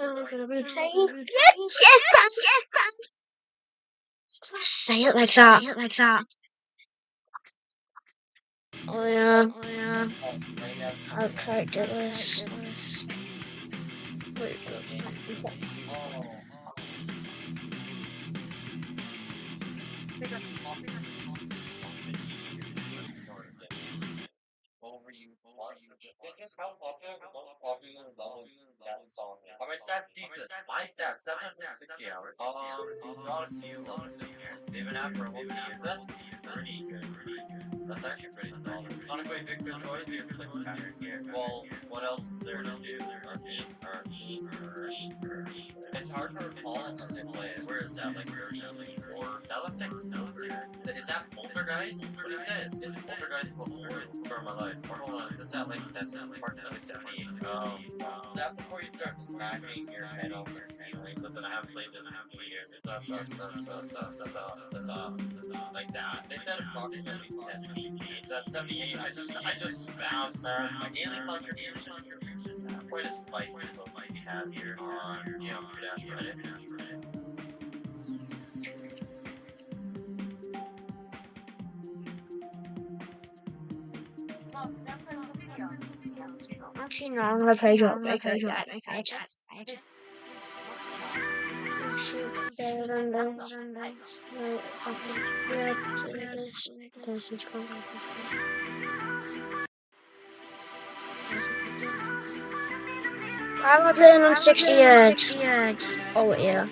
I'm gonna be saying yes. Say it like that. Oh yeah. I'll try to do this. Wait, actually, no, I'm gonna play jawbreaker again. Shoot, better than this. No, yeah, this is coming. 5 playing on 60 yards. Oh yeah.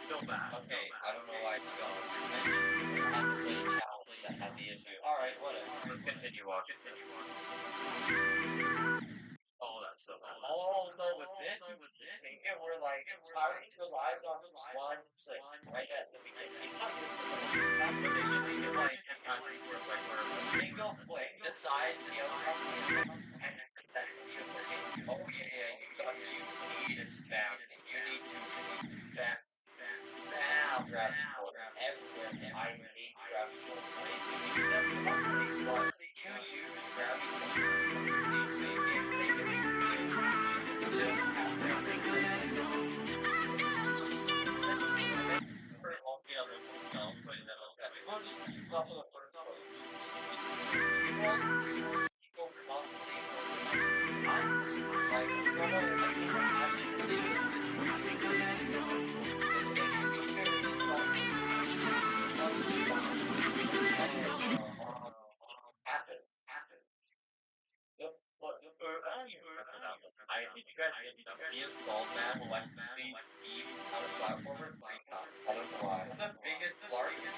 Okay, I don't know why I don't. I just have to play a challenge that had the issue. Alright, whatever. Let's continue watching this. Oh no, with this it's distinction where like Tyreek relies on just one click right at the beginning. It's not good for that. But they should make it like where it's like where a single click decides the outcome and that could be a freaking you need to spam it. You need to spam gravity everywhere. I hate gravity right? You can upgrade, but you use gravity happen. Yep. I think you guys get me and Salt Man collectively beat on a platformer 3 times. I don't know why. I'm the biggest, largest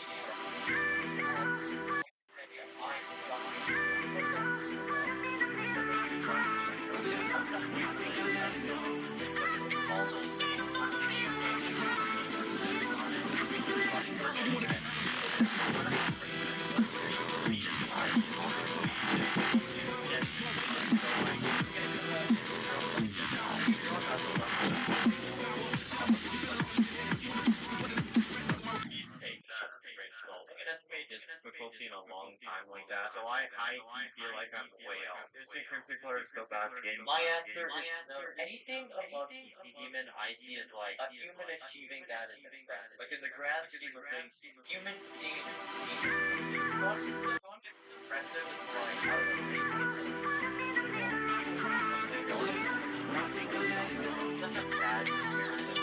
difficulty in a long time like that, so I feel like I'm way off. This particular is so bad game. My answer is no. Anything above PC Demon I see as like a human achieving that is impressive. Like in the grand scheme of things, human being impressive is like I don't know, such a bad comparison.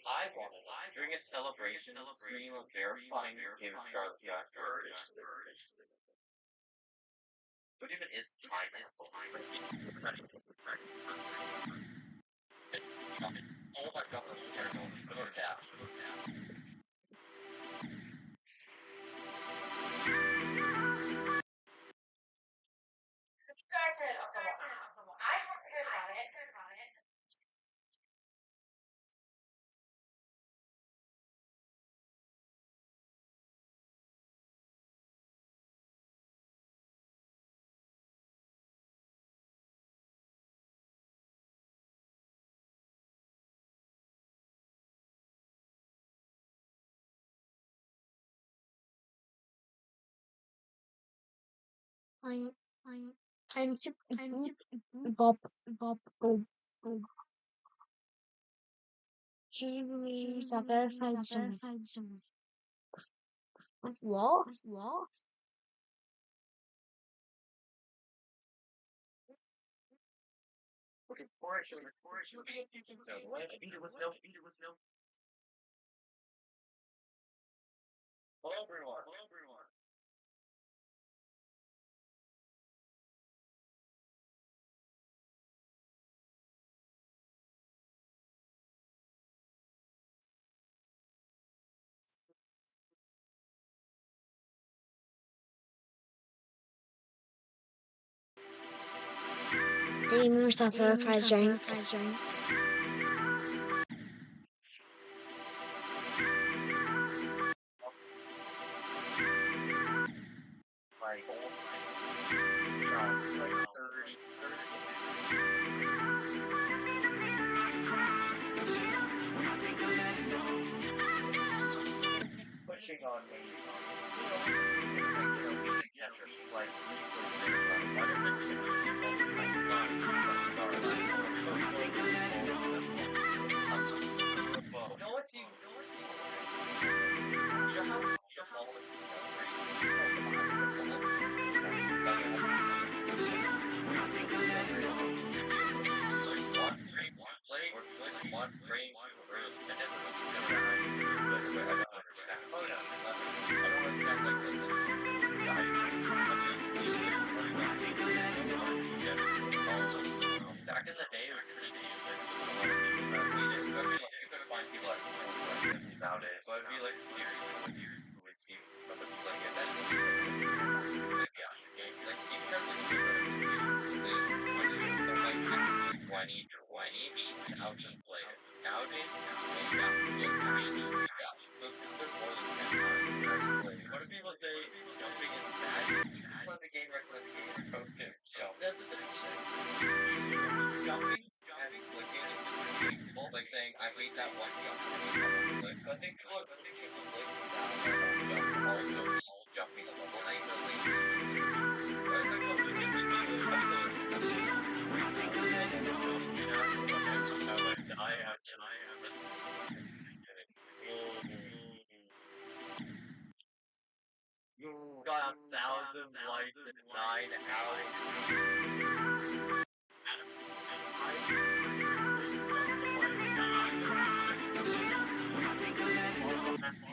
I wanted it during a celebration stream of verifying Game of Scarlet's Sky first. What even is time? Oh my god, I'm I'm to Bob Bob She's a verified zone. Of what? okay, so what if it was no. Hello everyone. Demons are verified zone. Like, oh like 30. Pushing on me. Catchers like what is it? No, it's you. You know how the ball bringing people early and then when you come back, like, wait, I don't understand. Oh no, nothing. I don't understand like the idea. I'm just music running on the yeah. Back in the day, it was pretty basic. There wasn't a lot of people that played it. Especially like you couldn't find people at school who like it nowadays. So it'd be like weird who would see somebody playing it. Then it'd be like the actual game. Like Steam Charts is good, but it's when you don't like actually 20 feet out to play it. Nowadays, it's way down to like 90 feet out. So there's more than 10 times that's playing. What if people say jumping is bad? You can play the game, rest of the game is supposed to jump. That's the same thing. Jumping and clicking is interchangeable. Like saying, I hate that one jump, I hate that one click. I think people are thinking of click now that jump also means jumping a level. And I know they do. But it's like, look, you can be you got 1,000 likes in 9 hours.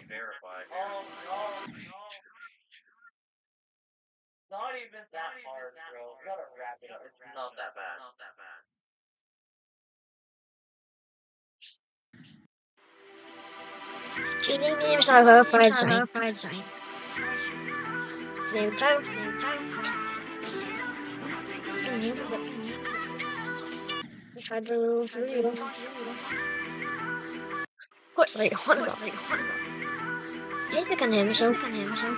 Verified. Oh no. Not even that hard, bro. You gotta wrap it up. It's not that bad. Cheating names are verified sign. Name time. I tried to read. Of course, I want to. Yes, we can hear myself.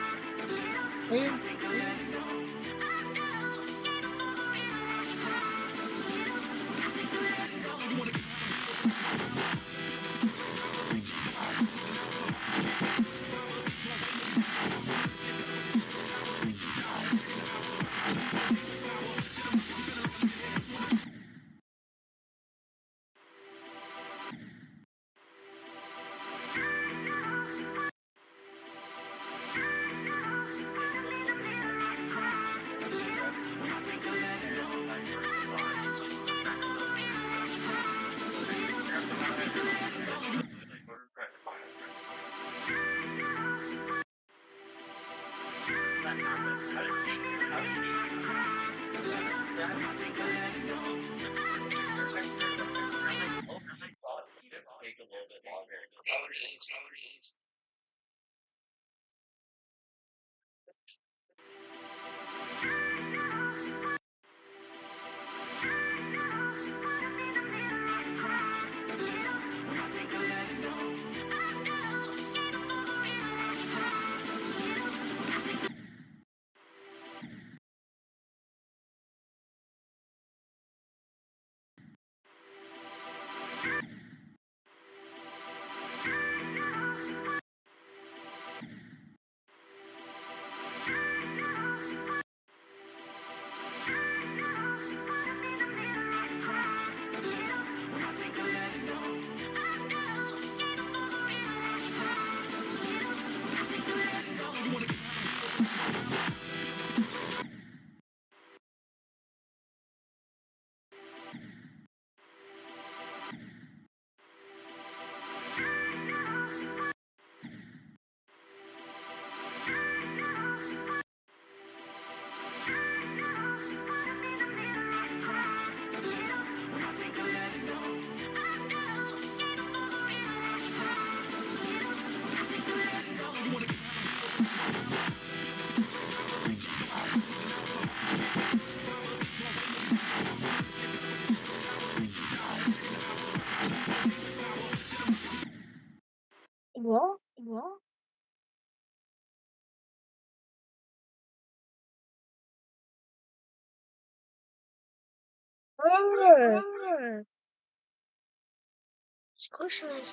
Take a little bit longer. What? Socialize.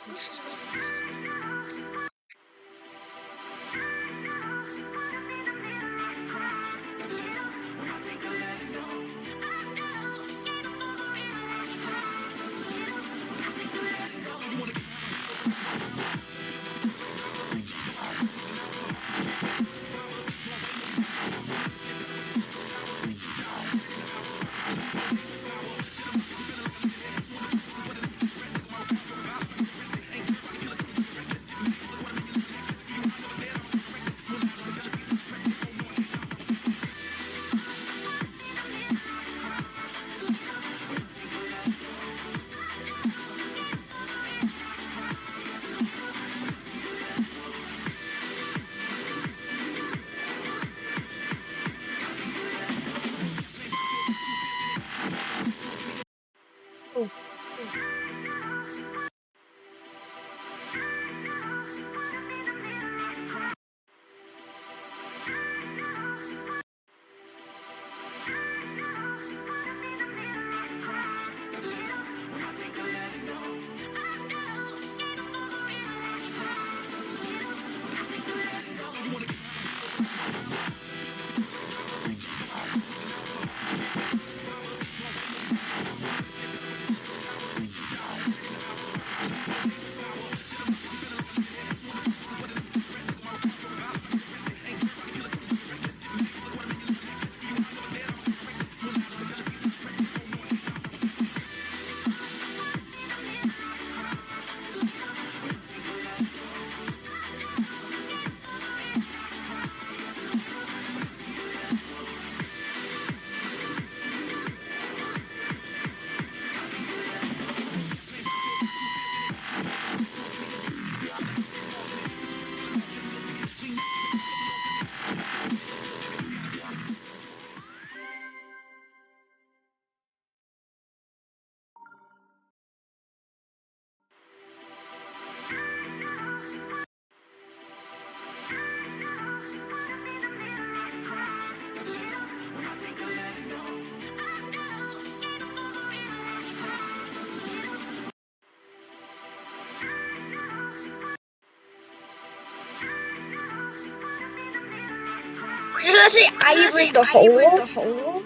I say iron the hole?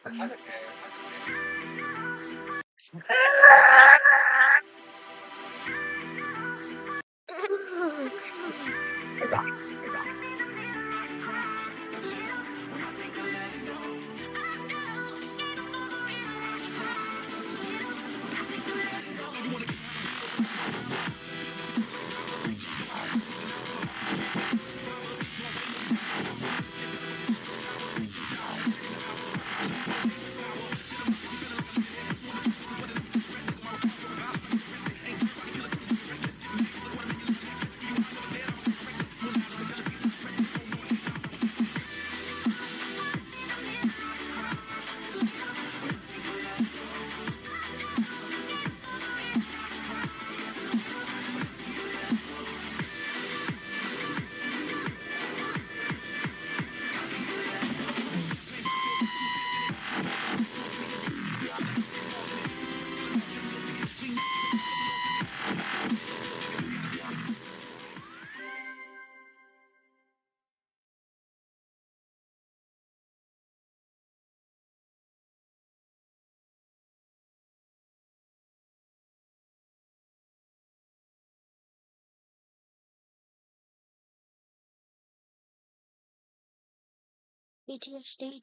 I don't care. PTSD.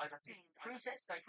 I don't think. Princess, like,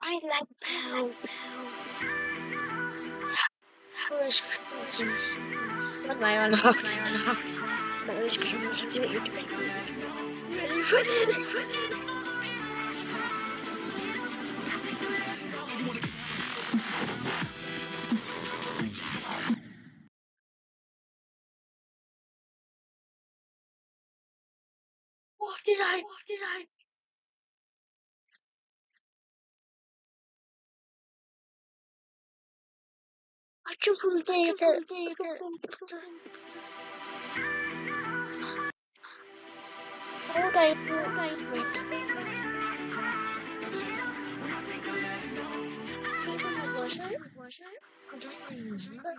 I like poop. Always Christmas. Not my own house. But always Christmas. Ready for this? What did I? I jump from there. How would I do it? Even was it? I don't remember.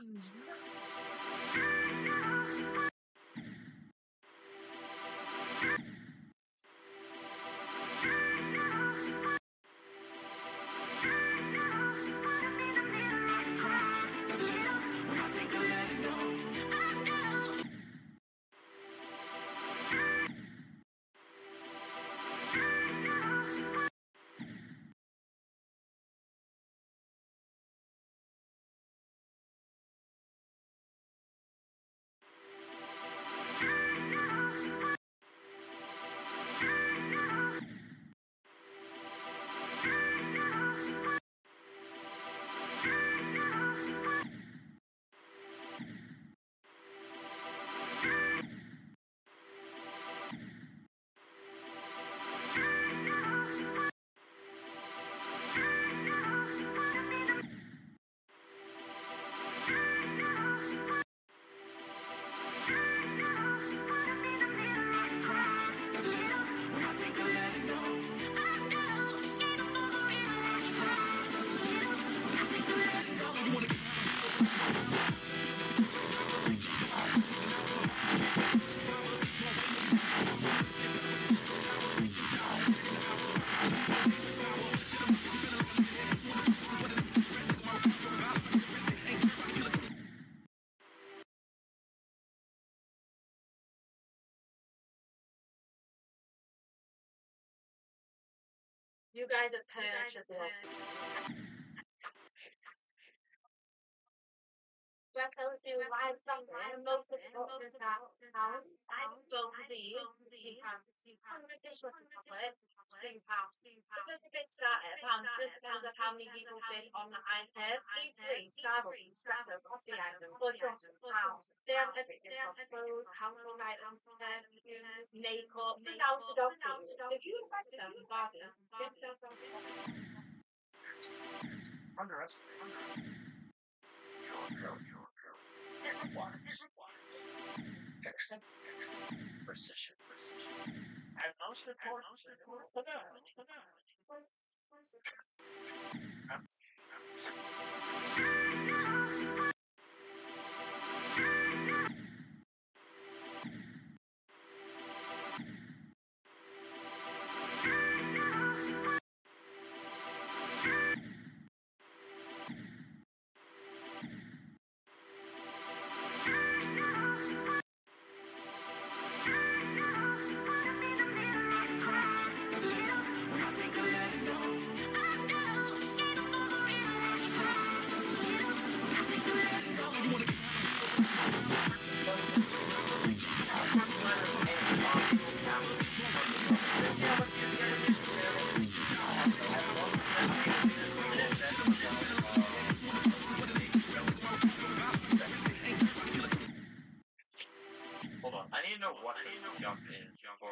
You guys are parents should be like, well, they'll do live something, and most of the doctors have pounds. I go to these, £2. I'm going to just look at it, £2. Because if it's started, pounds, this depends on how many people bid on the iPad. E3, Starbucks, espresso, coffee items, blood Johnson, pounds. They have everything from clothes, household items, perfume, makeup, without a doctor. So if you invest them in bargains, get yourself something. Underestimate. It requires exceptional precision. And most importantly, hold on. I need to know what this jump is for.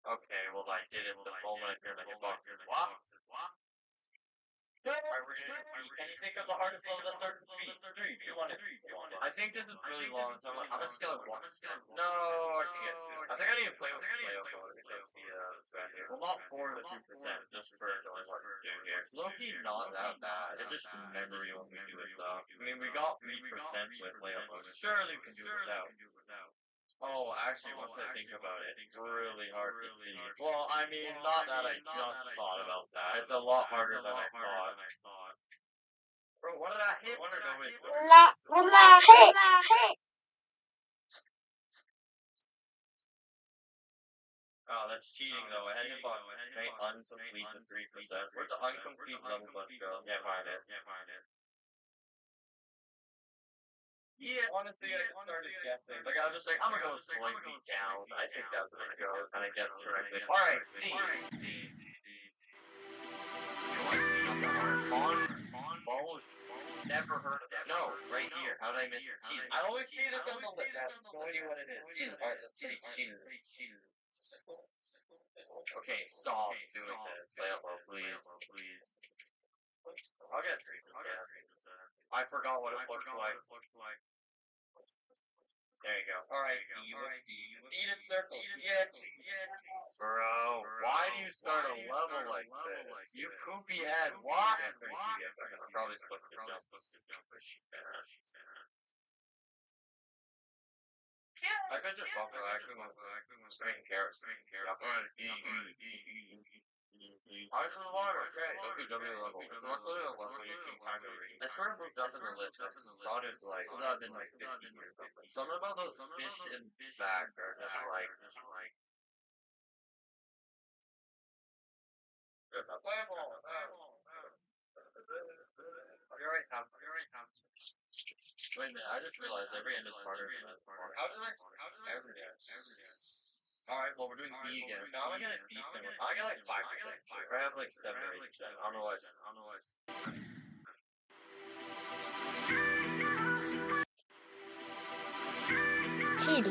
Okay, well I did it the moment I hear like a box. What? Alright, can you think of the hardest level that's starting to beat? Three, two, one, I think this is really long, so I'm gonna scale it 1. No, I can get 2. I think I need to play with the playoff mode because the here. Well, not 4 to 2%, just for knowing what to do here. It's low-key not that bad. It's just memory when we do this stuff. I mean, we got 3% with playoff mode. Surely we can do it without. Oh, actually, once I think about it, it's really hard to see. Well, I mean, not that I just thought about that. It's a lot harder than I thought. Bro, what did I hit? Oh, that's cheating though. I had hitbox say incomplete to 3%. Where'd the incomplete level button go? Yeah, find it. Yeah, honestly, I started guessing. Like, I was just like, I'm gonna go slightly down. I think that's gonna go, and I guessed correctly. Alright, C. Yo, I see nothing hard. Balls. Never heard of it. No, right here. How did I miss it? Cheese. I always see this on the list. I have no idea what it is. Cheese. Alright, let's see. Cheese. Okay, stop doing this. Say hello, please. I'll get 3%. I forgot what it looked like. There you go. Alright, Eated circle. Yeah. Bro, why do you start a level like this? You poopy head. Why? I'm probably supposed to jump. I could just bump it. I could string carrots. I just water. Okay. W level. It's luckily a level you can kind of read. I sort of moved up in the list. I thought it like 11, like 15 or something. Something about those fish in back are just like. Good enough. You're right now. Wait a minute, I just realized every end is harder than this part. How did I ever guess? Alright, well, we're doing B again. Now I'm gonna get a decent one. I got like 5%. I have like 7 or 8%. I don't know what. Chili.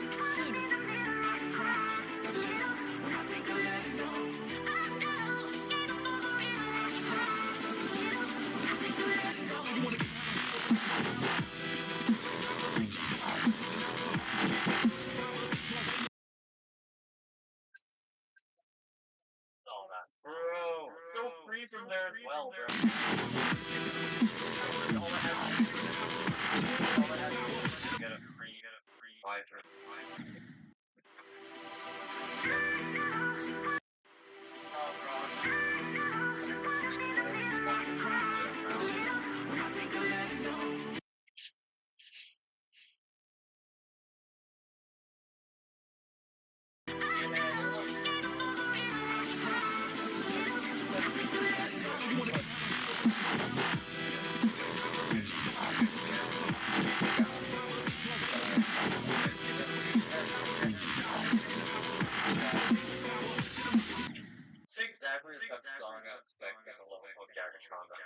Bro, so free from there as well, bro. Get a free 5. It's exactly the type of song I expect in a level called Gagatronda.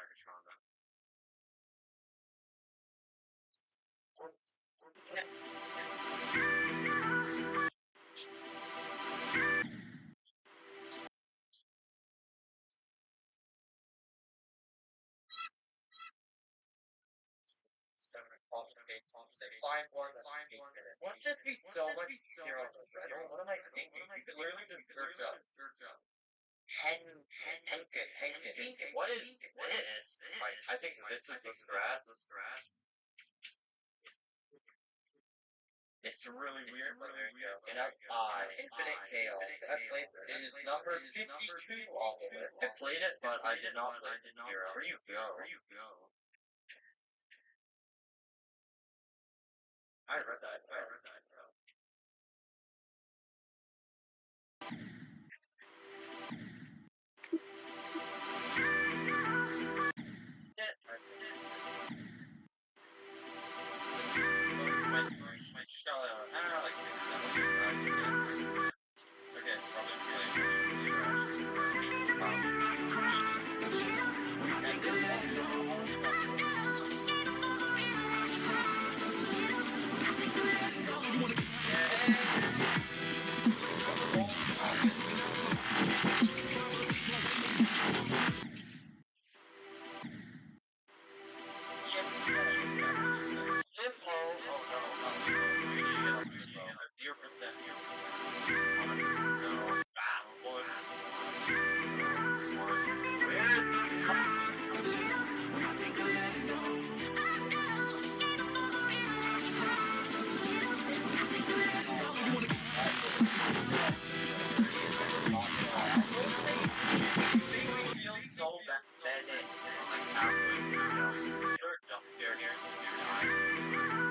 Wouldn't this be so much easier on the red? What am I thinking? You could literally just search up. Henkin. What is this? Like, I think this is the strat. It's really weird, but there you go. And that's Infinite Chaos. I played it. It is number 52 off of it. I played it, but I did not play it. Where you go? I read that. Okay, it's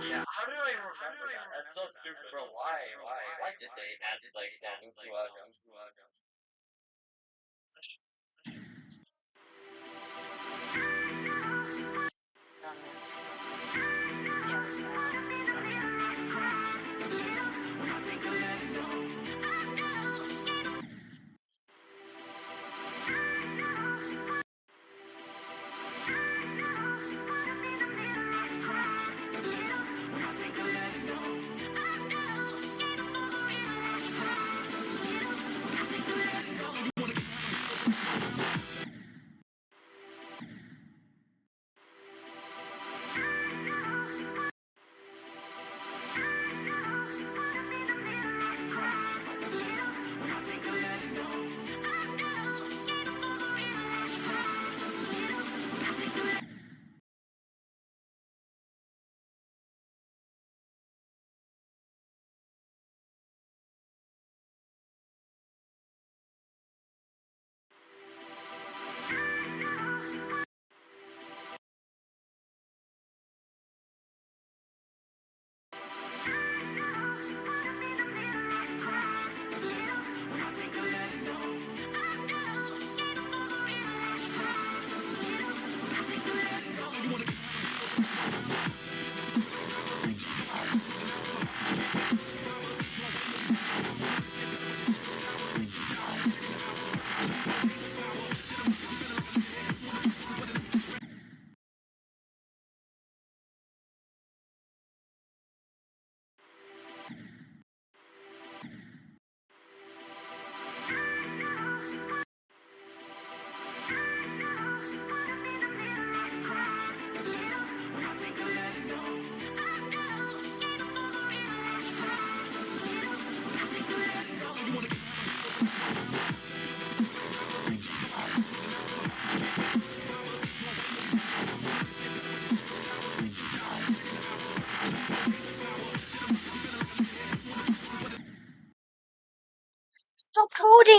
Yeah, how did I remember that? That's so stupid, bro. Why did they add like Samu guns?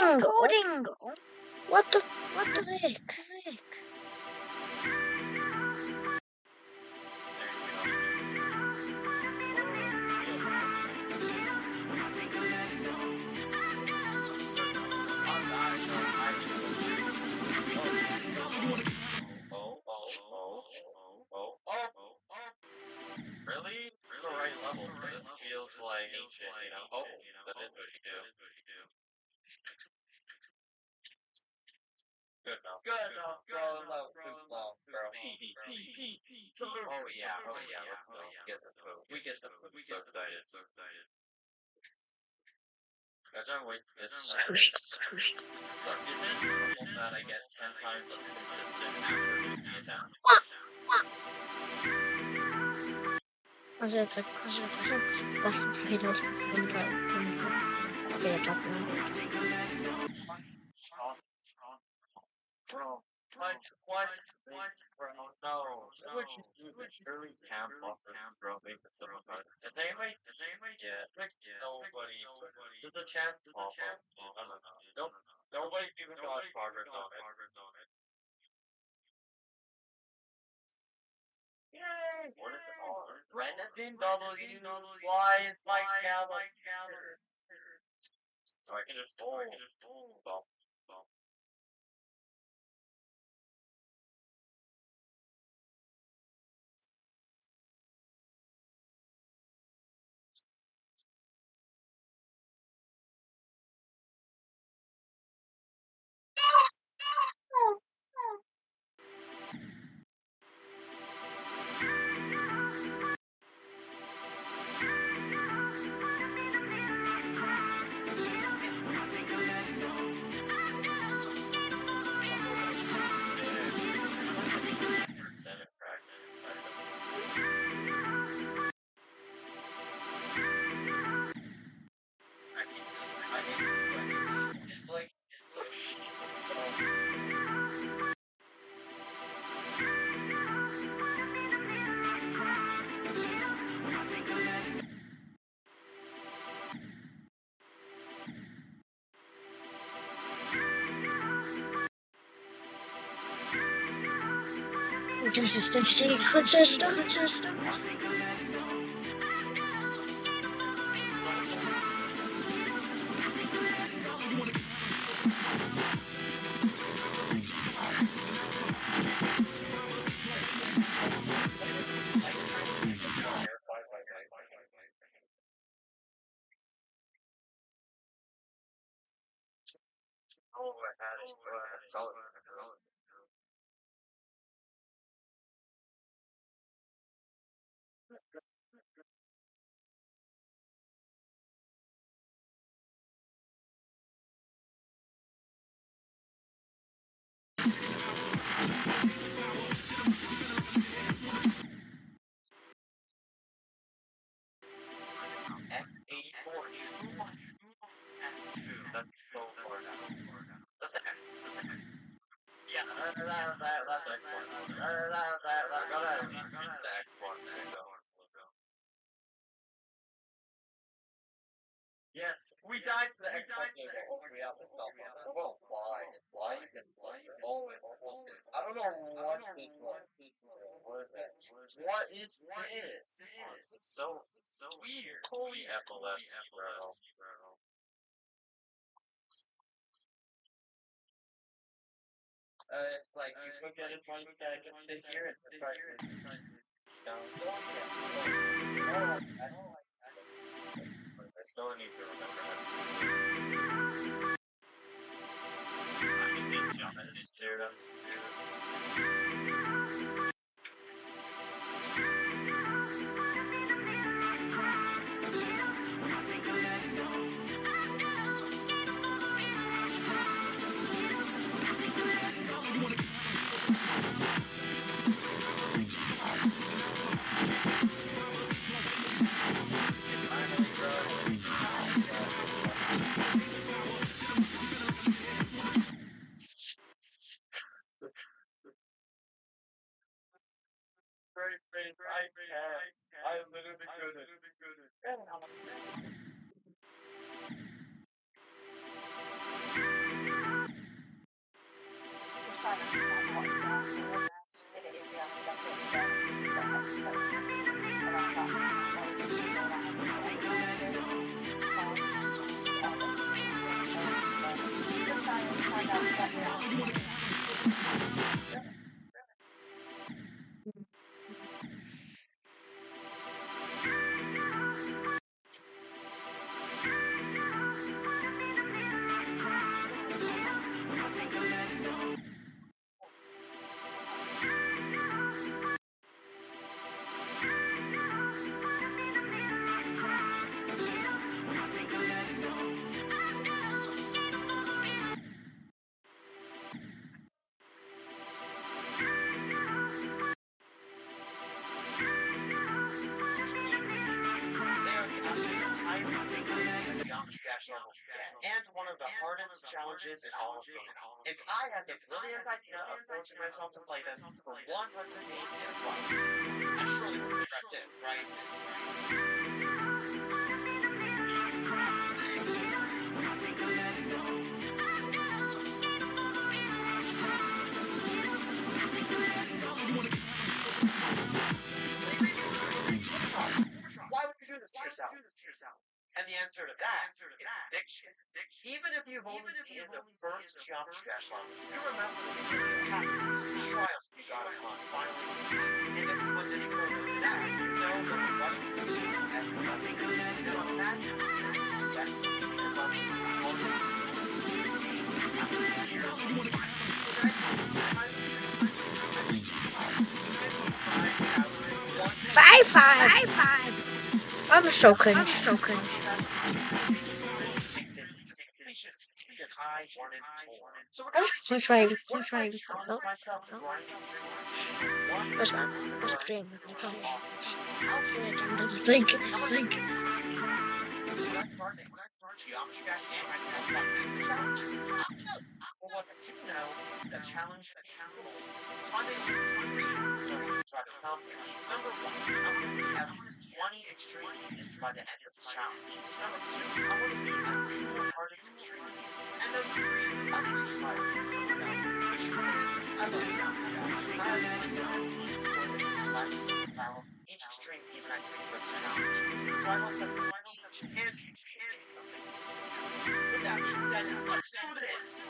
Coding! What the heck? Really? This is the right level for this. Feels like ancient, you know? Oh, that is what you do. Good enough. Good enough, bro. Bro. Oh yeah, let's go. Get the food. We get the food. So excited. Guys, I'm waiting for this. So, is it normal that I get 10 times as consistent after making it down? Also jetzt was geht los? Okay, top now. Bro, what? Bro, no. What you do this early camp offers, bro, make it so hard. Is anybody? Yeah, nobody. There's a chance pop up. I don't know. Nobody's even got progress on it. Yay! What is it all? Renadin W. Why is my calendar? So I can just bump. Consistency, consistent. Oh, solid. F84. That's so far down. Yeah, that's X1. That gotta increase the X1 logo. Yes, we died to the X1 logo. We have to stop on that. Well, why? Why you can play? Oh, it almost is. I don't know what this like. What is this? This is so weird. Holy epilepsy, bro. It's like you could get it from this here and try to down. I still need to remember how to do this. I just didn't jump. I just stared up. I literally couldn't. They are the absolute highest difficulty of Geometry Dash level and one of the hardest challenges in all of game. If I had the brilliant idea of forcing myself to play them for 100 days in a row, I surely would regret it, right? Why would you do this to yourself? And the answer to that is addiction. Even if you've only beaten the first Geometry Dash level, you remember the happiness and triumph you got upon finally. And if you went any further than that, you know that the rush was at nothing. Now imagine that you're loving Five. I'm so cringe. because I wanted more. So I'm trying. what if I No, challenge myself to no. grind extremely? One That's not. That's grind extreme. to I become promise. awesome. Think. Geometry Dash challenge. Well, what I do know, the challenge holds. Finding three to try to accomplish. Number one, I want to be at least 20 extreme units by the end of this challenge. Number two, I want to be a pure hardest extreme. And number three, I just try to make myself. The truth is, I love Geometry Dash. I have one time explored the last myself. Each extreme team and I can for the challenge. So I hope that each and each can something. With that being said, let's do this!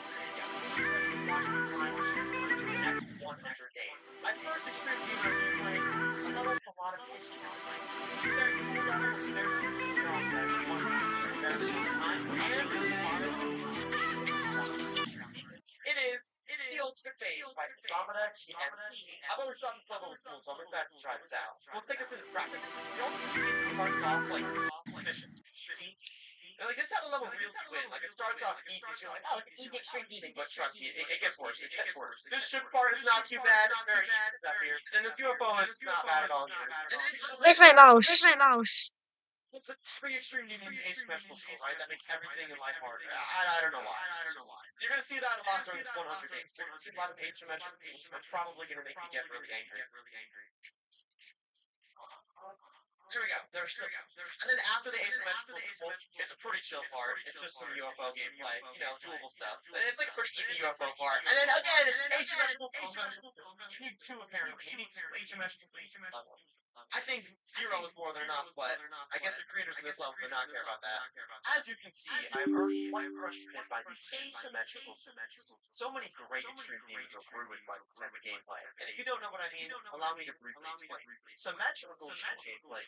Watch me grind for the next 100 days. My first extreme game I was playing a level with a lot of history. It's a very cool level, very strong that I want to play for a very long time, and it is the ultimate phase by Andromeda GMT. I've always thought this level was cool, so I'm excited to try this out. We'll take us into practice. The ultimate phase starts off like submission. Like, this is how the level really win. Like, it starts off easy, so you're like, oh, it's easy extreme beating, but trust me, it gets worse. It gets worse. This ship part is not too bad. Very easy stuff here. Then this UFO is not bad at all here. Where's my mouse? It's a pretty extreme beating asymmetrical score, right? That makes everything in life harder. I don't know why. You're gonna see that a lot during this 100 days. You're gonna see a lot of asymmetrical beats, which are probably gonna make me get really angry. Here we go. And then after the asymmetrical control, it's a pretty chill part. It's just some UFO gameplay, doable stuff. And it's like a pretty easy UFO part. And then again, asymmetrical combat. You need two apparently. You need two asymmetrical level. I think 0 is more than enough, but I guess the creators of this level do not care about that. As you can see, I'm quite frustrated by the asymmetrical. So many great extreme games are ruined by this type of gameplay. And if you don't know what I mean, allow me to briefly explain. Symmetrical gameplay.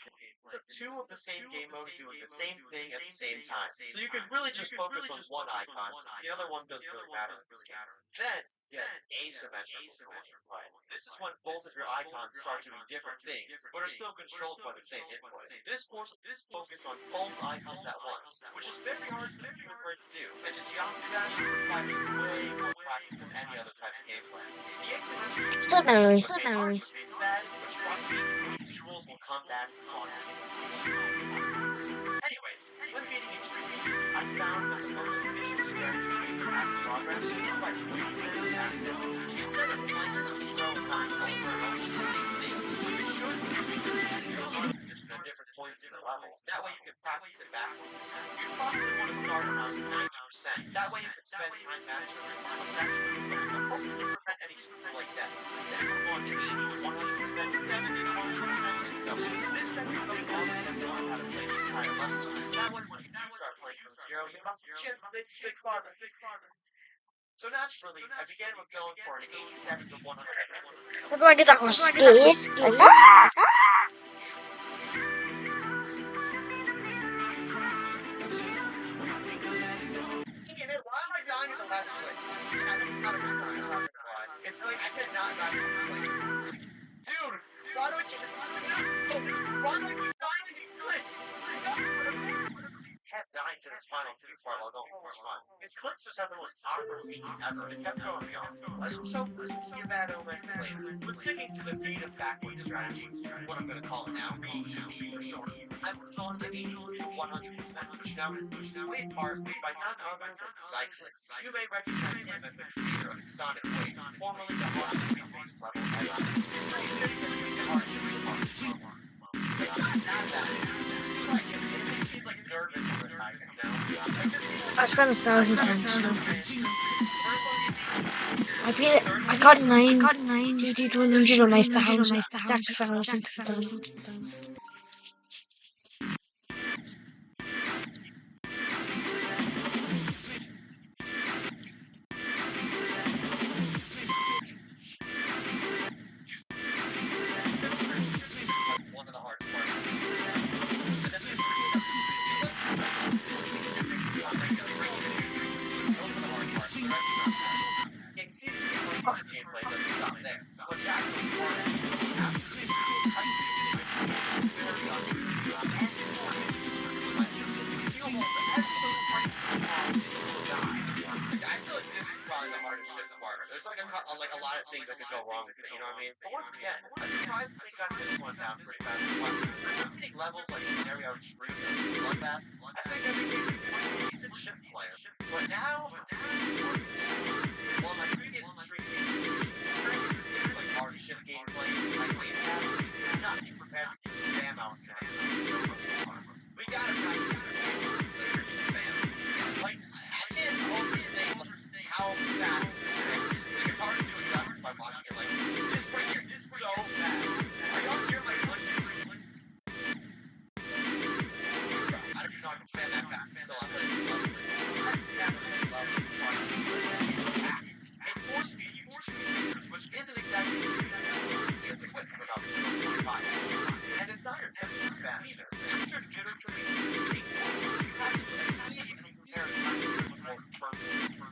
The two of the same game mode doing the same thing at the same time. So you can really just focus on one icon since the other one doesn't really matter in this game. Then you have asymmetrical gameplay. This is when both of your icons start doing different things, but are still controlled by the same input. This forces focus on both icons at once, which is very hard for the human brain to do, and in Geometry Dash it requires way more practice than any other type of gameplay. The asymmetrical Still memory. is bad, but trust me, these rules will come back to haunt you. Anyways, when beating extreme beats, I found that the most efficient strategy to have progress is by beating them backwards. Instead of playing 0, 9 over and over the same things, it should be your position at different points in the level. That way you can practice it backwards. You probably want to start around 90%. That way you can spend time mastering the final section, to hopefully prevent any like that. Then it goes on to 80 to 100%, 70 to 100%, and so this section goes on and then learn how to play the entire level. That way, when you do start playing from zero, you have a chance to make big progress. So naturally, I began with going for an 87 to 100. Look like that was scared. Why am I dying in the last place? I'm not a good time. I'm not gonna lie. It's like I cannot die in this place. Dude, why do I keep dying to these clicks? Kept dying to this final two part while going for fun. His clicks just have the most awkward beats ever. It kept throwing me off. So your bad omen later. But sticking to the native backward strategy, what I'm gonna call it now, BGB for short. I moved on to 80 to 100% pushdown, which is way part made by none other than Cyclist. You may recognize him as the creator of Sonic Wave, formerly the hard based level editor. It's not that bad. He's like nervous all the time, you know? I spent 1,000 times. So. I got 9 DD to 100 on 1,000. That's 1,000. One of the hardest parts. Gameplay doesn't stop there. What's actually there's like a lot of things that could go wrong with it, you know what I mean? But once again, I'm surprised they got this one down pretty fast. Hitting levels like Scenario Extreme and Bloodbath, I think every game is a decent ship player. But now, well, my previous stream like hard ship gameplay, I played I'm not too prepared to do spam out there. We gotta practice spam. Like, I can't understand how fast it's hard to do it justice by watching it like this right here, this so fast. Are y'all hear my clicks? I don't even know I can spam that fast, so I'm gonna do it. It forced me to use 2 fingers, which isn't exactly as a quick without the 0.5. And it's not your typical spam either. After jitter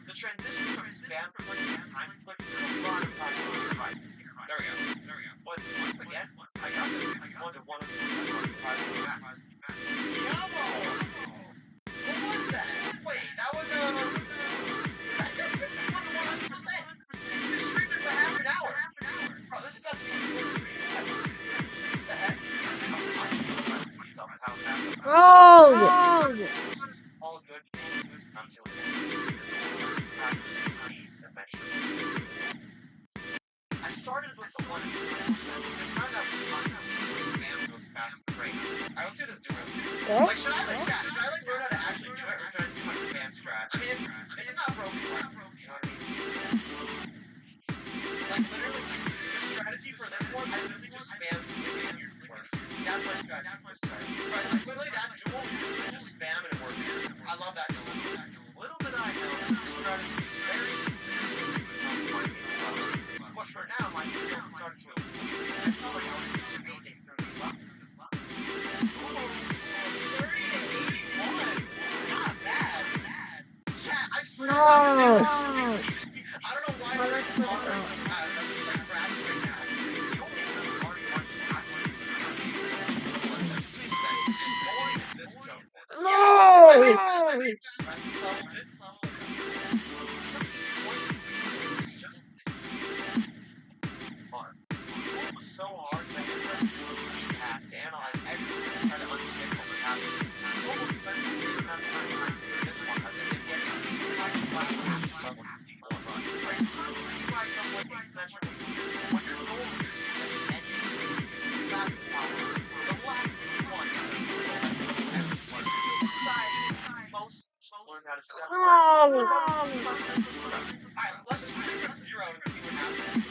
the transition from spam clicks to time clicks to a lot of time. There we go. But once again, I got this. I got one of the max. Yummo! What was that? Wait, that was that just was 100%. This stream is for half an hour. Bro, this is about to be a stream. What the heck? Oh! All good things come to an end. I started with the 1% and found out spam goes fast and great. I went through this duo. Like, should I learn how to actually do it, or should I do my spam strat? I mean, it's not broken, you know what I mean? Like, literally, the strategy for this one, I literally just spam works. That's my strategy. Right, like, literally that duel, just spam and it works. I love that duel. Little did I know that this strategy is very but for now, my skill started to I felt like I was amazing through this level. 30 to 81. Not bad. Chat, I swear to God, I don't know why we're so like crash right now. The only really hard one is this joke. No! This level was so hard that it had to analyze everything and try to understand what was happening. Almost spent the same amount of time practicing this one as I did getting class level people run. Right, so you guys know what exponential when your goal is and you fast power. The last one everyone inside most learn how to step. Alright, let's just pick up 0 and see what happens.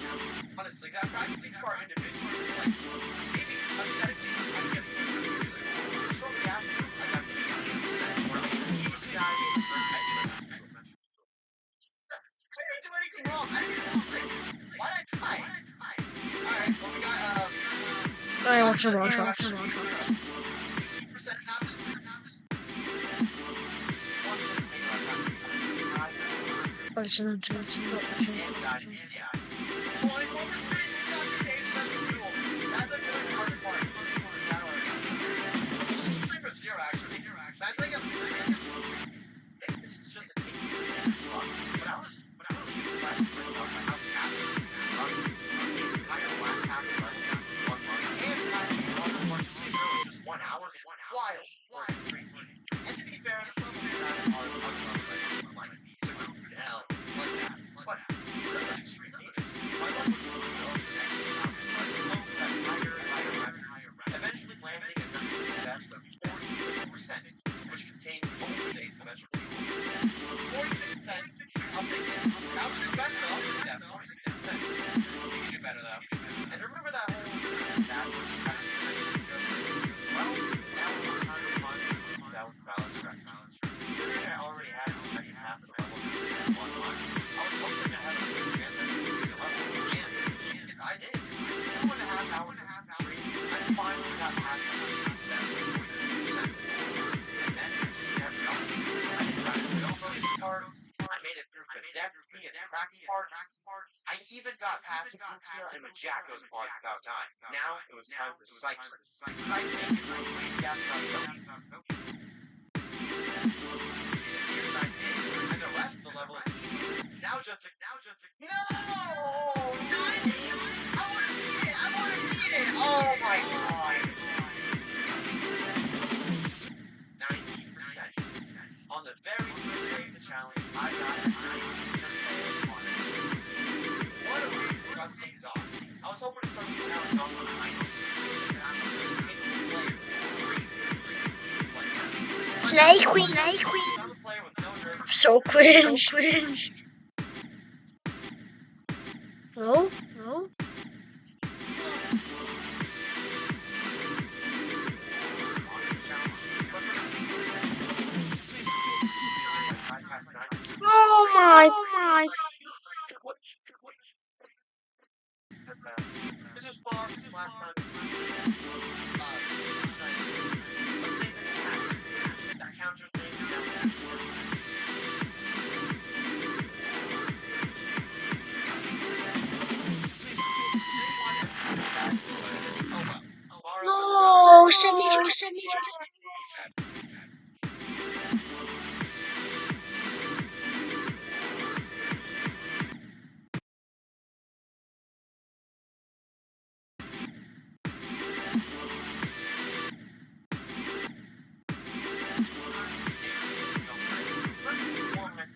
I watch the road Percent trucks. happens. One thing maybe I got Listen to and guys, yeah. 24% got the days spent with fuel. That's like really the hardest part. It's just zero actually. That's like maybe this is just a thing. But I was really impressed with myself by how fast I run the entire last half of life, 1 month, and last 1 just 1 hour. It's wild. And to be fair, the levels that are levels like super good hell, like that. But those are extreme needed. My luck would be slow for the next round. I slowed that higher and higher records, eventually landing at the best of 46%, which contained both days of extra fuel. 46%, I'll take it. That was the best though. I'll take that 46%. You can do better though. And remember that whole backwards pass well, now we're on that was a valid stretch. Considering I already had the second half of the level in 1 month, I was hoping to have a good chance at completing the level. And I did. 2.5 hours of stream, I finally got past my speed best of 46%. And then, never know. I didn't got a real bonus card. I made it through Cadetsi and Cracks parts. I even got past Kukia and Majako's part without dying. Now it was time for Cypher. I think it's way after I go. And the rest of the level is easy. Now just no! 90! I wanna beat it! Oh my god! 90%. On the very first day of the challenge, I got a 90% on it. What a way to start things off. I was hoping to start the challenge off on a high note. I'm a really capable player with Slay Queen. I'm a player with no nerve. So cringe. No? Oh my. This is far from last time. That counter thing is down. No, 72.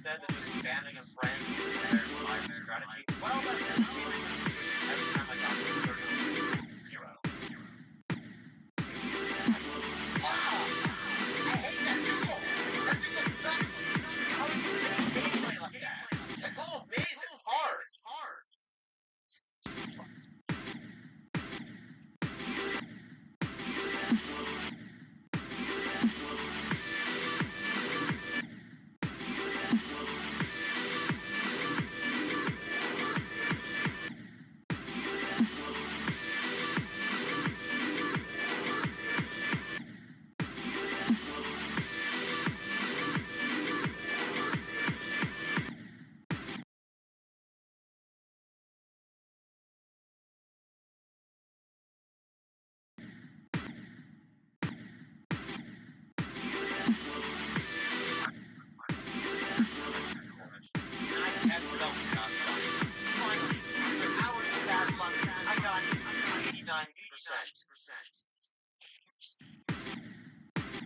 Said that just spamming a friend their life strategy. Well, that's every time I got to 0. I hate that duel. That duel sucks. How is it gameplay like that? That goal of maze is hard.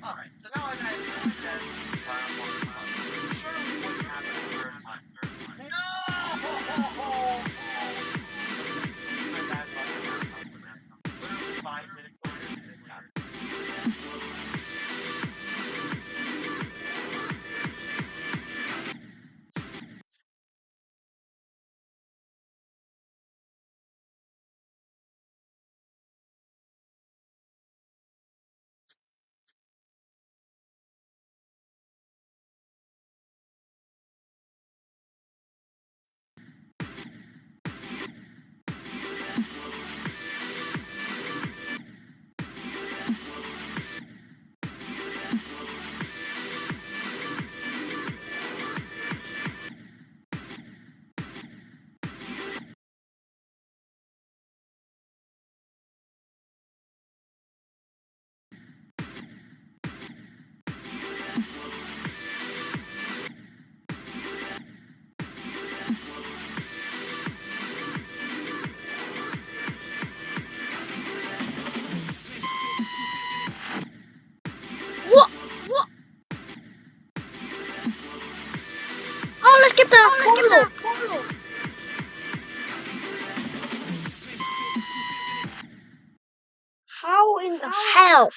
Alright, so now I've had 2 attempts to fire up on the puzzle. Surely it wouldn't happen a third time. No! My bad luck. Literally 5 minutes later, this happened. in the hell?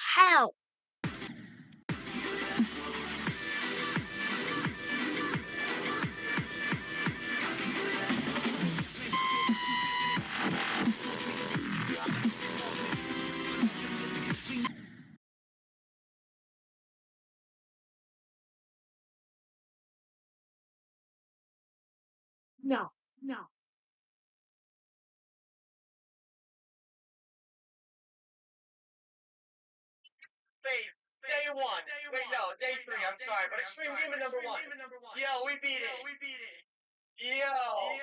No. Day one. Wait, no, day three. I'm sorry, but Extreme Demon #1. Yo, we beat it. Yo.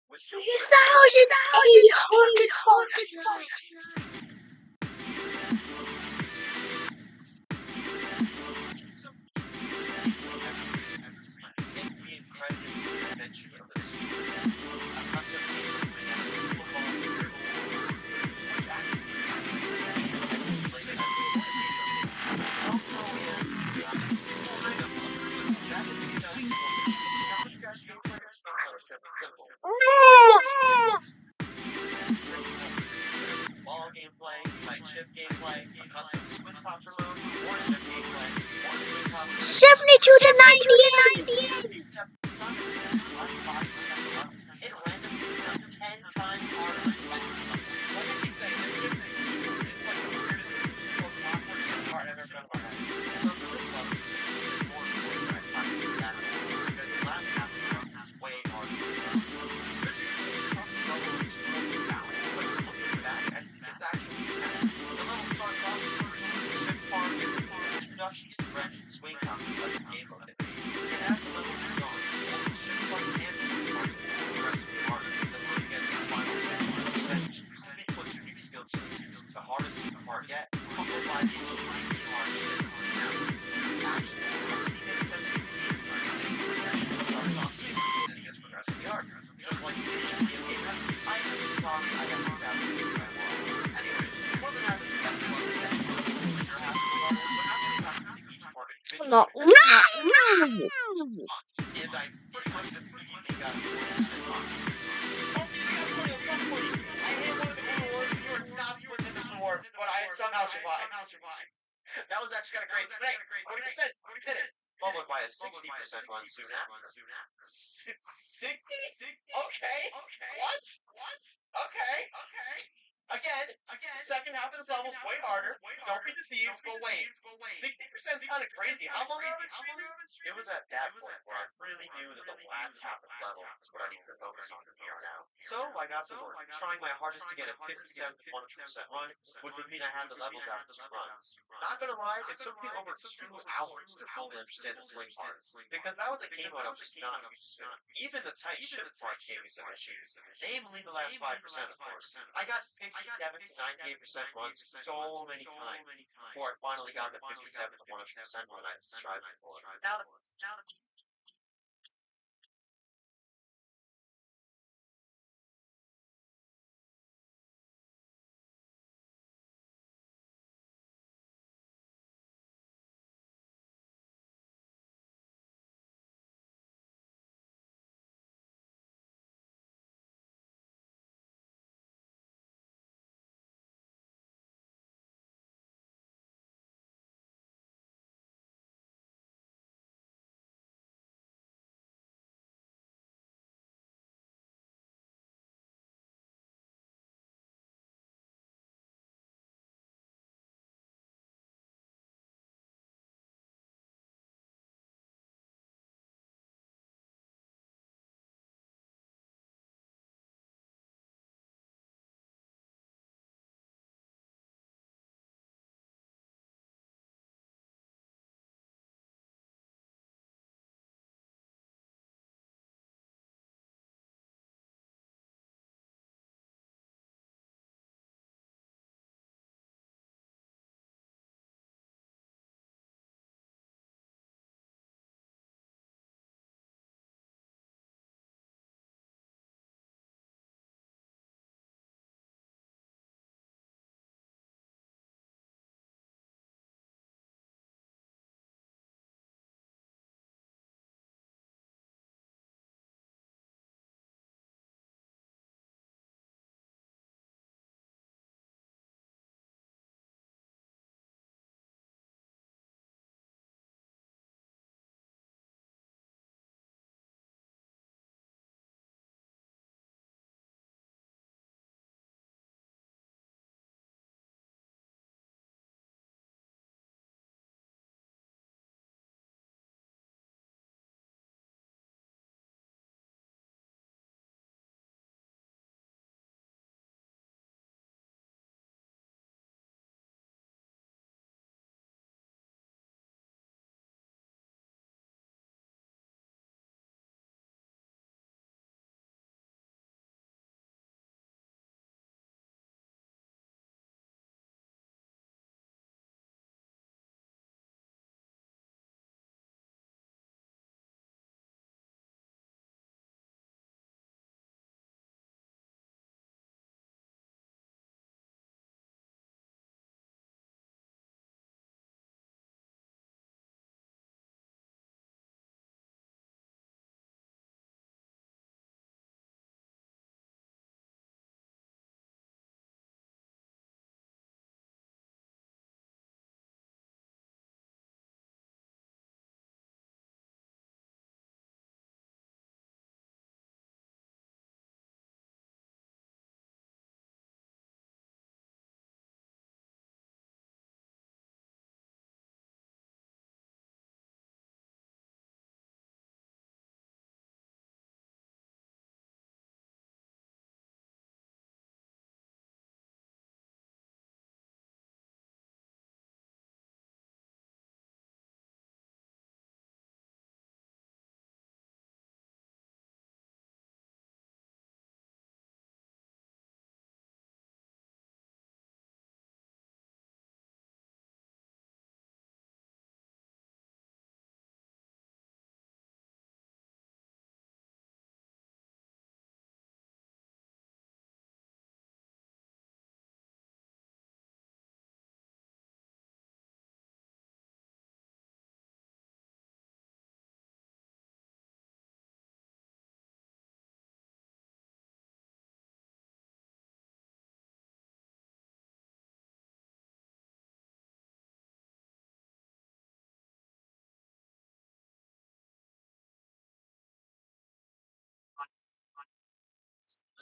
With 3,849. the incredible invention of the a custom made football gear, which actually translated as the also in kind of that is because how many guys gameplay is simple. Ball gameplay, tight ship gameplay, a custom swing copter mode, or ship gameplay, or swing copter 72 to 98. except some less 5% levels. It randomly becomes 10 times harder than the rest of the level. Like I keep saying, this ship thing, it's like the weirdest, most awkward ship part I've ever done in my life. So for this level, it's more important than I practiced that because the last half of the level is way harder. There's usually some struggle with balance, but looking for that, I think it's actually intense. The level starts off with the ship part and introductions to French swing counters like the game mode. And as the level moves on, both the ship part and swing part will progressively harder until you get to the final 50%, really puts your new skill chains. The hardest part yet, coupled by the extremely hard ship. Now, actually, it's completely makes sense to the game design. It starts off easy and then it gets progressively harder. Just like the video game ever. I'm sorry I have to tap into my world. Anyways, more than having the best one, you're half the level, but after having to each part No. individually. And I pretty much immediately got a 40% mark. Oh, you got 40, I got 40. I hit one of the blue orbs, and you were not supposed to hit the blue orb, but I somehow survived. That was actually kind of great. Great, 40%. Hit it. Followed by a 60% run soon after. 60? Okay. What? Okay. Again, the second half of the level is way harder, so don't be deceived, but wait. 60% is kind of crazy. How long are we streaming? It was at that point where I really knew that the last half of the level was what I needed to focus on from here on out. So I got to work, trying my hardest to get a 57 to 100% run, which would mean I had the level down to 2 runs. Not gonna lie, it took me over 2 hours to fully understand the swing parts, because that was a game mode I was just not used to. Even the tight ship part gave me some issues, namely the last 5%, of course. I got 57 to 98% runs so many times before I finally got the 57 to 100% run I was striving for. Now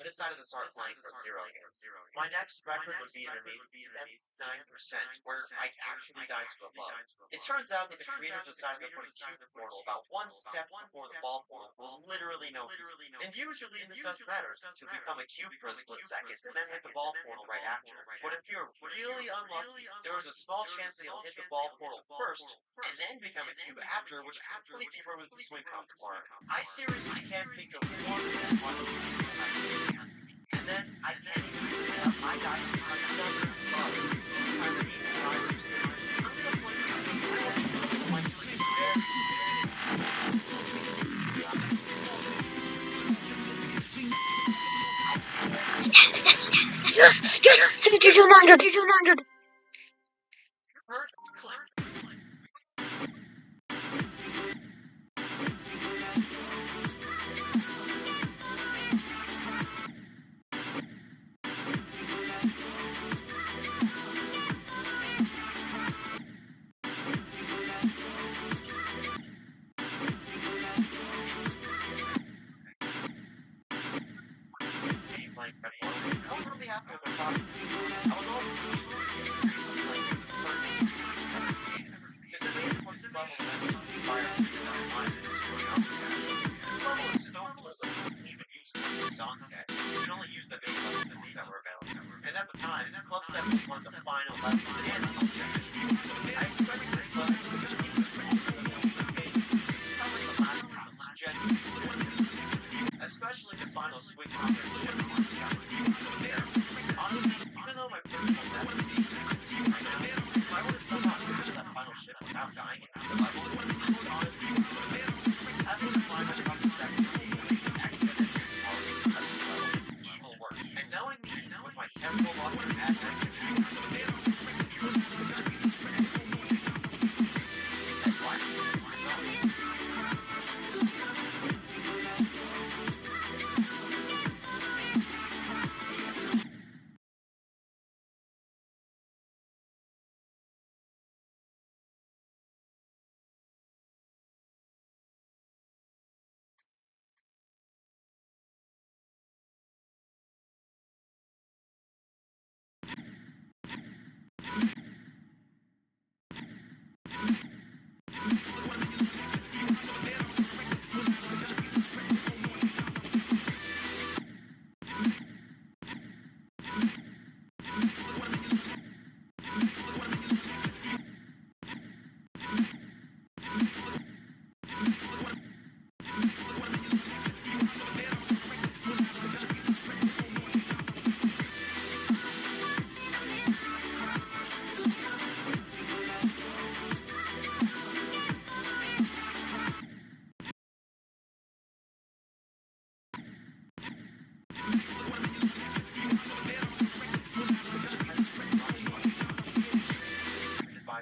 I decided to start playing from zero again. My next record would be an amazing 79%, where I actually died to a bug. It turns out that the creator decided to put a cube portal about one step before the ball portal for literally no reason. And usually this doesn't matter, since you'll become a cube for a split second, and then hit the ball portal right after. But if you're really unlucky, there was a small chance that you'll hit the ball portal first, and then become a cube after, which completely ruins the swing comp part. I seriously can't think of one reason why this would still happen. And then I can't even do this up. I died to another bug. This time I need 5%. I'm gonna play the like Yes! 72,900! like I don't really have to go talk to this. I was all because it made points level eventually inspire me to not mind it. This level is so close that you couldn't even use the song set. You can only use the big levels that were available. And at the time, Club Step was one of the final levels and the objective. I expected this level to just be the pace. It's not like the last time, genuinely. Especially the final swing on the ship on the there. Honestly, even though my personal death is right now, if I would have somehow finished that final ship without dying at the level, I would honestly having the final couple seconds exponentially hard as the level is evil work. And knowing me with my temporal lock and bad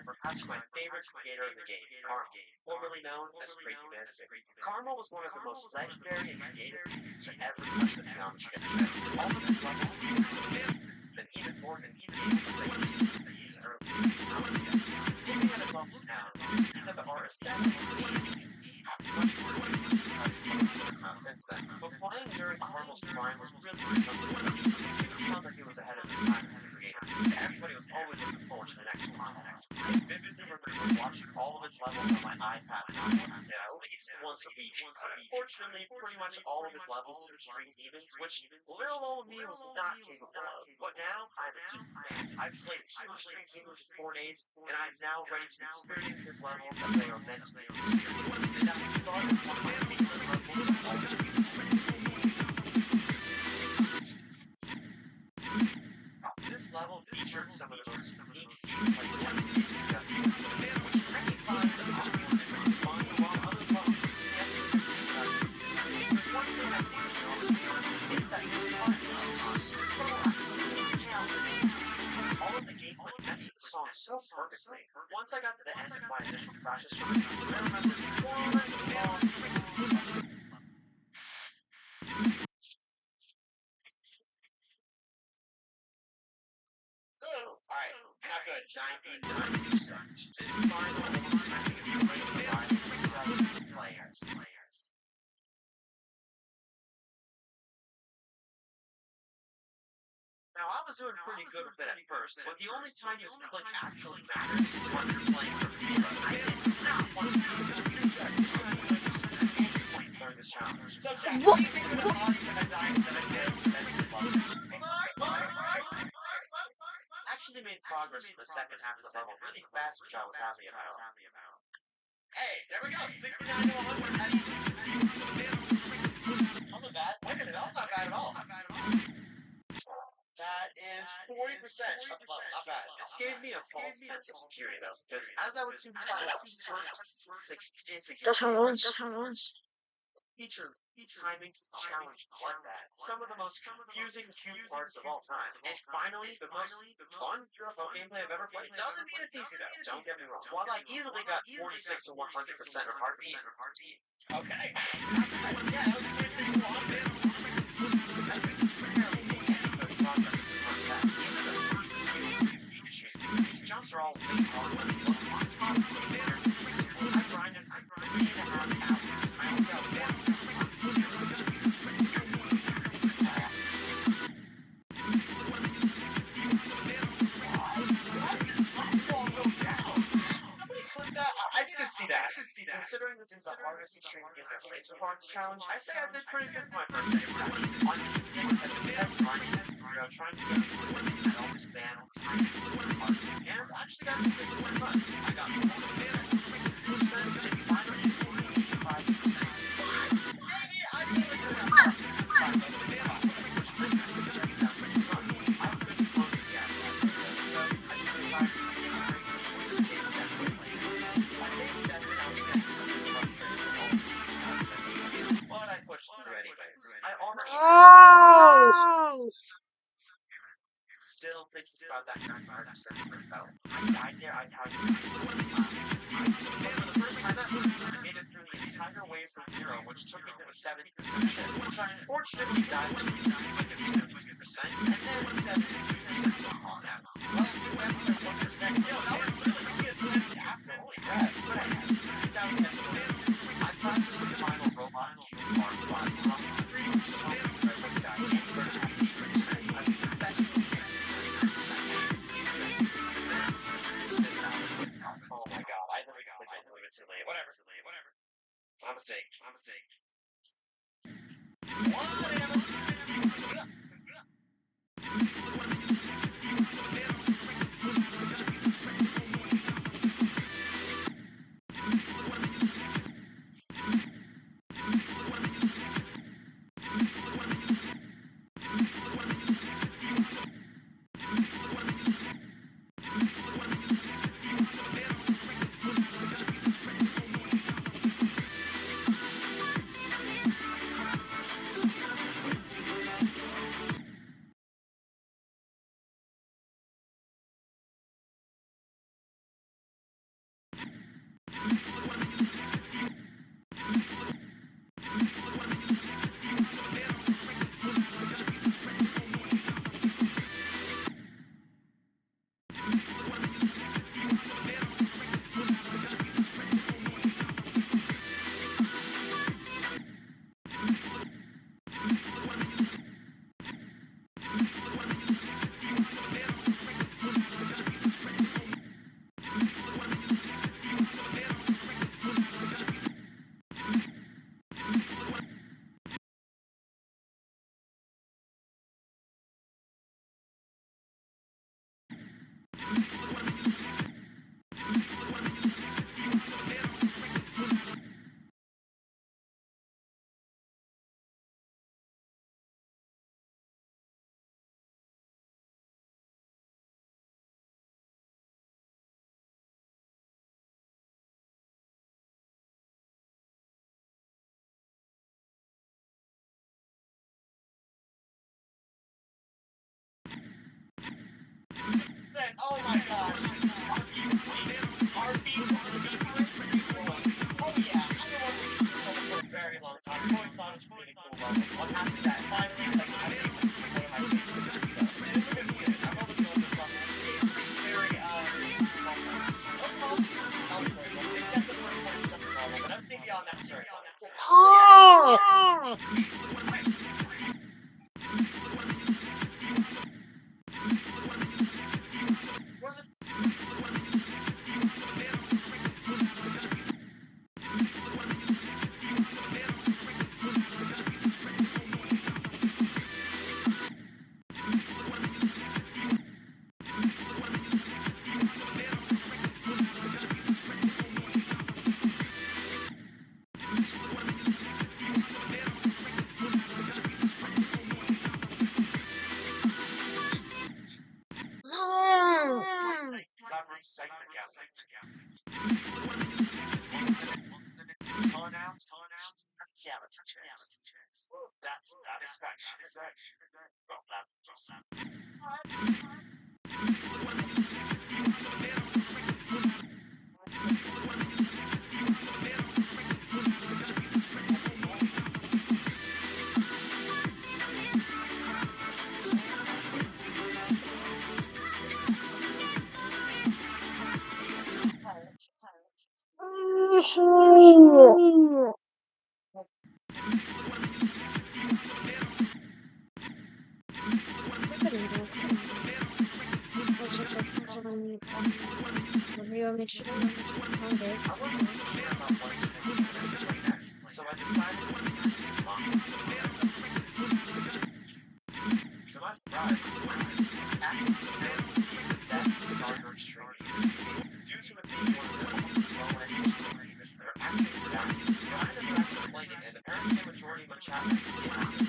perhaps my favorite creator of the game, Carmel, formerly known as Crazy Man. Carmel was one of the most legendary and creative creatures to ever touch the geometry of the channel. All of his levels and even more than even looking at his levels now, you see that the artist definitely much more since then. But playing during Carmel's prime was really something special. It sounds like he was ahead of his time as a creator. Everybody was always looking forward to the next one. I vividly remember watching all of his levels on my iPad at least once a week. Unfortunately, pretty much all of his levels are string evens, which little old me was not capable of. But now, I'm a super fan. I've slayed 2 string evens in 4 days, and I'm now ready to experience his levels as they are meant to be experienced. And I thought it was one of my favorite levels of all time. This level featured some of the most unique gameplay techniques which many find fun while others love there's one thing I think is that this level absolutely challenging. All of the gameplay matched the song so perfectly. Once I got to the end of my initial practice run, I remember one small alright, not good. 99%. This final I think is great for players. Now, I was doing pretty good with it at first, but the only time this click actually matters is when you're playing from zero. I did not want to see you during this challenge. So, Jack, what do you think of the odds that I died that I did? Actually made progress in the second half of the level really fast, which I was happy about. Hey, there we go. 69 to 100. Wasn't bad. Wait a minute, that's not bad at all. That is 40% of love. Not bad. This gave me a false sense of security, though, because as I would soon find out, That's how it runs. That's how it runs. feature timing challenge like that. Some of the most confusing cute parts of all time. And finally, the most fun gameplay I've ever played. Doesn't mean it's easy, though. Don't get me wrong. While I easily got 46 to 100% of heartbeat. Okay. Yeah, that was 46 to 100. These jumps are all way harder than the ones I grinded 3.5 hours. I only got one. I need to see that. Considering this is the hardest extreme game I've played so far in this challenge, I say I did pretty good in my first day of practice. On the 6th, I just kept grinding at 0, trying to get consistent at all this band on time parts. And actually got some good results. I got 4 minutes. And finally, 45%. Maybe I really could have done still thinking about that 900% felt. I died there, I tried to do this. But for the first time ever, I made it through the entire wave from 0, which took me to the 70% ship, which I unfortunately died to like at 72%, and then 72% on that. Well, we went to 1%. Yo, that was really good after. Holy crap. But I had 6,000 FPS. I practiced the final robot and cube bar spots, so I'm pretty much hoping that I would die anywhere at 80%, especially oh my god, I never got it too late. Whatever. My mistake. Said, oh my gosh. RP. Oh yeah, I know what we for a very long time. I always thought it was pretty cool level. What happened to that? Finally, like, I think it's one of my favorites. This is gonna be good. I'm over doing this level. It's very, except the first one is something normal, but everything beyond that is very fun. satisfaction. Well, that's Zrobiło mi 3 okej. I wasn't sure about what to play next, so I decided to use manga. To my surprise, actually the best starter streaming. Due to it being one of the most low-end streamers that are actually productive. So I ended up playing it, and apparently the majority of my chat was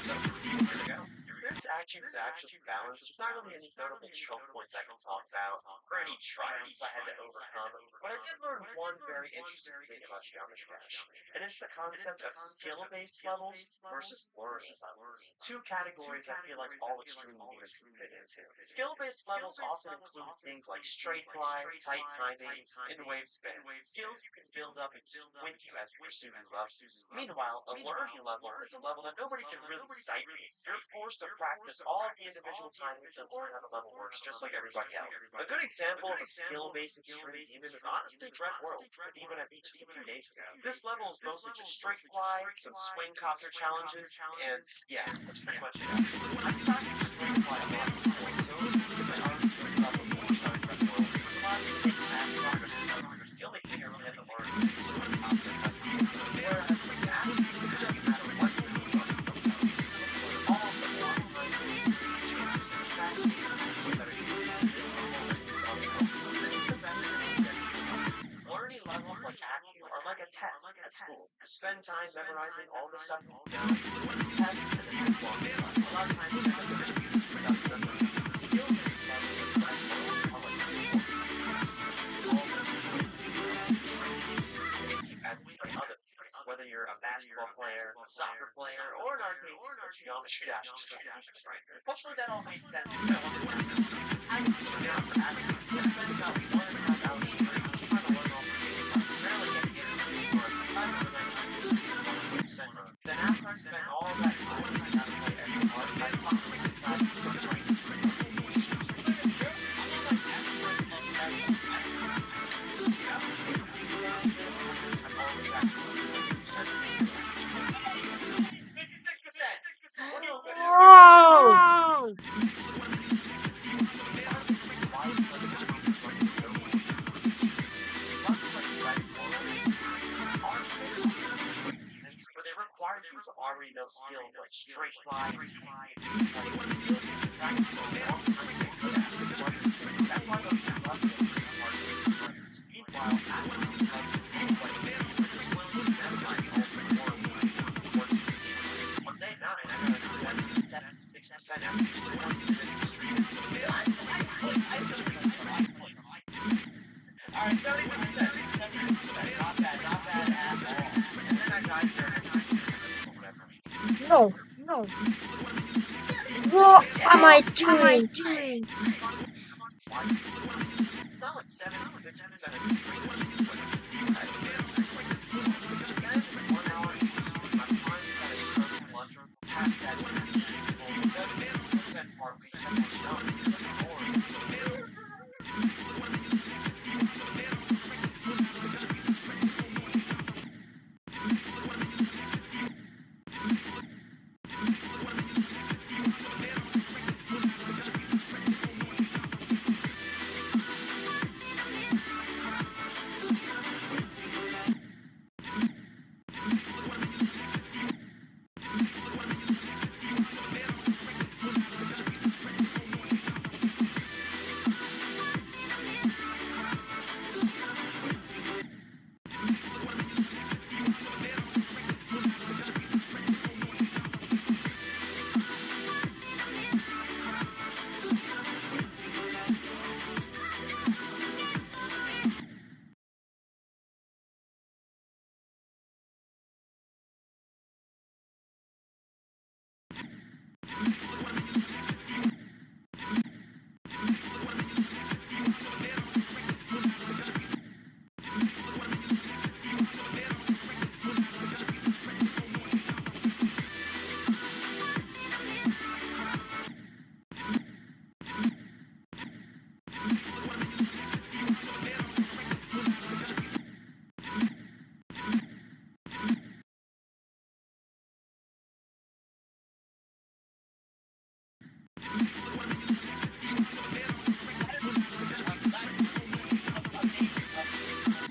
so here we go. Since action is actually balanced, there's not really any notable choke points I can talk about, or any triumphs I had to overcome, but I did learn one very interesting thing about Geometry Dash, and it's the concept of skill-based levels versus learning levels. Two categories I feel like all extreme units can fit into. Skill-based levels often include things like straight fly, tight timings, and wave spin. Skills you can build up and keep with you as you pursue new levels. Meanwhile, a learning level is a level that nobody can really cite. You're forced to practice all of the individual timings and learn how the level works just like everybody else. A good example of a skill-based extreme demon is honestly Red World, a demon I beat just a few days ago. This level is mostly just straight fly, some swing copter challenges, and yeah, that's pretty much it. I practiced straight fly a lot before, so it seems I already picked up before starting Red World, which allowed me to make fast progress in Red World. The only thing I really had to learn was swing copter custom, whereas with that, it doesn't matter what you're doing. Learning levels like ACU are like a test at school. Spend time memorizing all the stuff you know, test, and then move on. A lot of times you have to use without remembering. Skill-based levels like Red World are like sports. And we play other things, whether you're a basketball player, a soccer player, or in our case, a Geometry Dash striker. Hopefully that all made sense. I turned out for Adam. I spent about 1.5 hours straight just trying to learn all the games. Barely getting into this for a time of the night. Then after I spent all that time learning how to play every part, I finally decided to start playing this game. Wow! But it required you to already know skills like straight fly, skills you practice for a long time to get good at. That's why those players. Meanwhile, anybody just willing to memorize all the forms. On day 9, I got a 76% after just 1 minute stream. I just Alright, 76%. Not bad at all. And then I died there. No, no. What am I doing? Not like 76% is crazy, but 1 hour and my mind got a stroke lunch past that 76% part we just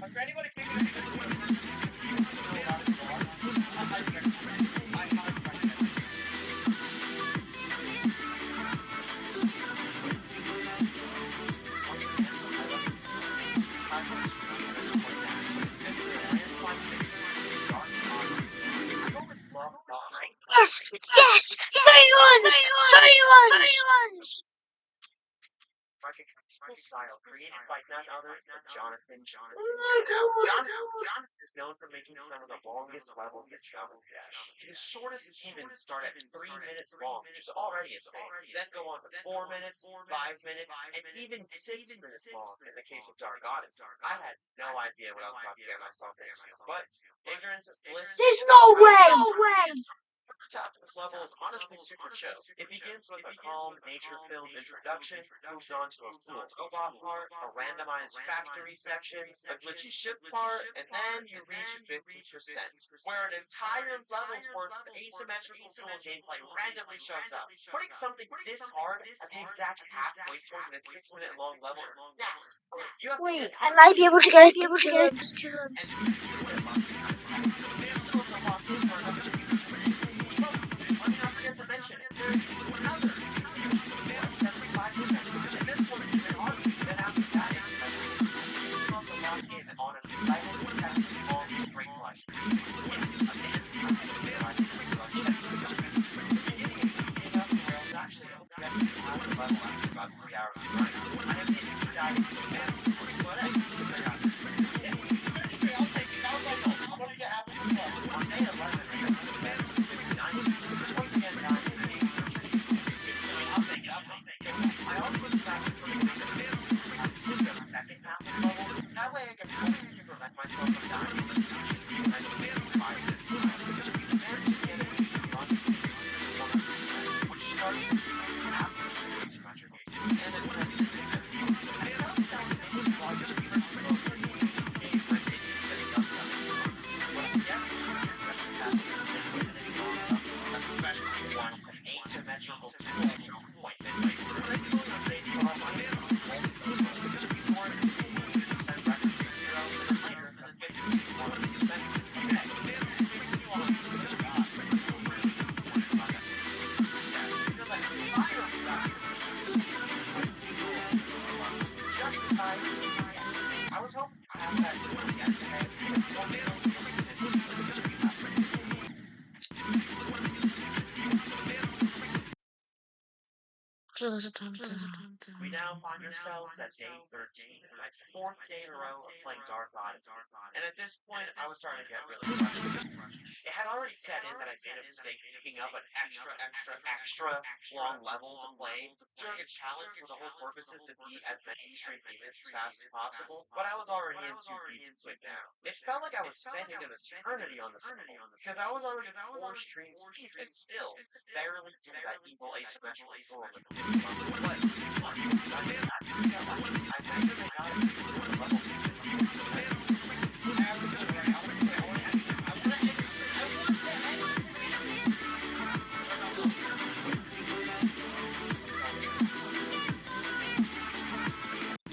For anybody kicking it because you know about it more, I highly recommend it. I highly recommend it. Once again, I love these highlights like that. And for a landslide victory in dark odds, I've always loved Bob. Yes! Yes! 3 ones! If I could control style created by none other than Jonathan. Oh my Jonathan is known for making some of the longest levels in Shovel Dash. His shortest evens start at 3 minutes long, which is already insane. Then go on to 4 minutes, 5 minutes, and even 6 minutes long in the case of Dark Goddess. I had no idea what I was about to get myself into, but ignorance is bliss. There's no way! Top of this level is honestly super chill. It begins with a calm, nature-filled introduction, moves on to a cool robot part, a randomized factory section, a glitchy ship part, and then you reach 50%, where an entire level's worth of asymmetrical tool gameplay randomly shows up. Putting something this hard at the exact halfway point in a 6-minute long level, next. You have to Wait, get I might be able to get it to 2 and you get lucky. You still have to lock in for another 2 minutes. Let me not forget to mention it. There's another asymmetrical at 75%, and this one's even harder. Then after that, you still have to lock in on an 11-second long straight line. Yeah, again, I didn't realize it until I was checking the time. The beginning is easy enough to where I was actually objecting to half the level after about 3 hours of running. I have hit 2 diving again, but hey, I got this. Yeah, anyway, I'll take it. That was like, what do you have to do? On day 11, I got the best of 59%. Once again, guys, I'll take it. I also decided for the second half of the level. That way I can prevent myself from dying in the 5 minutes. And to get it run 100%, which starts after the asymmetric and then I found that maybe logic pretty slow for the game when it is getting up to but I'm guessing especially after 6 minutes long, especially one asymmetrical tool choke point. Thankfully, on day 12, I made a scoring 60% record to 0 minutes later from 50 to 100%. Okay, moving on to the God. I'm really disappointed about that. Yeah, because I fire back justified. I was hoping to have that yesterday, but unfortunately, we now find ourselves at day 13, my 4th day in a row of playing Dark Odyssey. And at this point, I was starting to get really frustrated. It had already set in that I made a mistake picking up an extra long level to play during a challenge where the whole purpose is to beat as many extreme demons as fast as possible, but I was already in too deep into it now. It felt like I was spending an eternity on this level, because I was already 4 streams deep, and still, barely did that evil asymmetrical tool with the level. But once I did that, I measured it out at level 60%.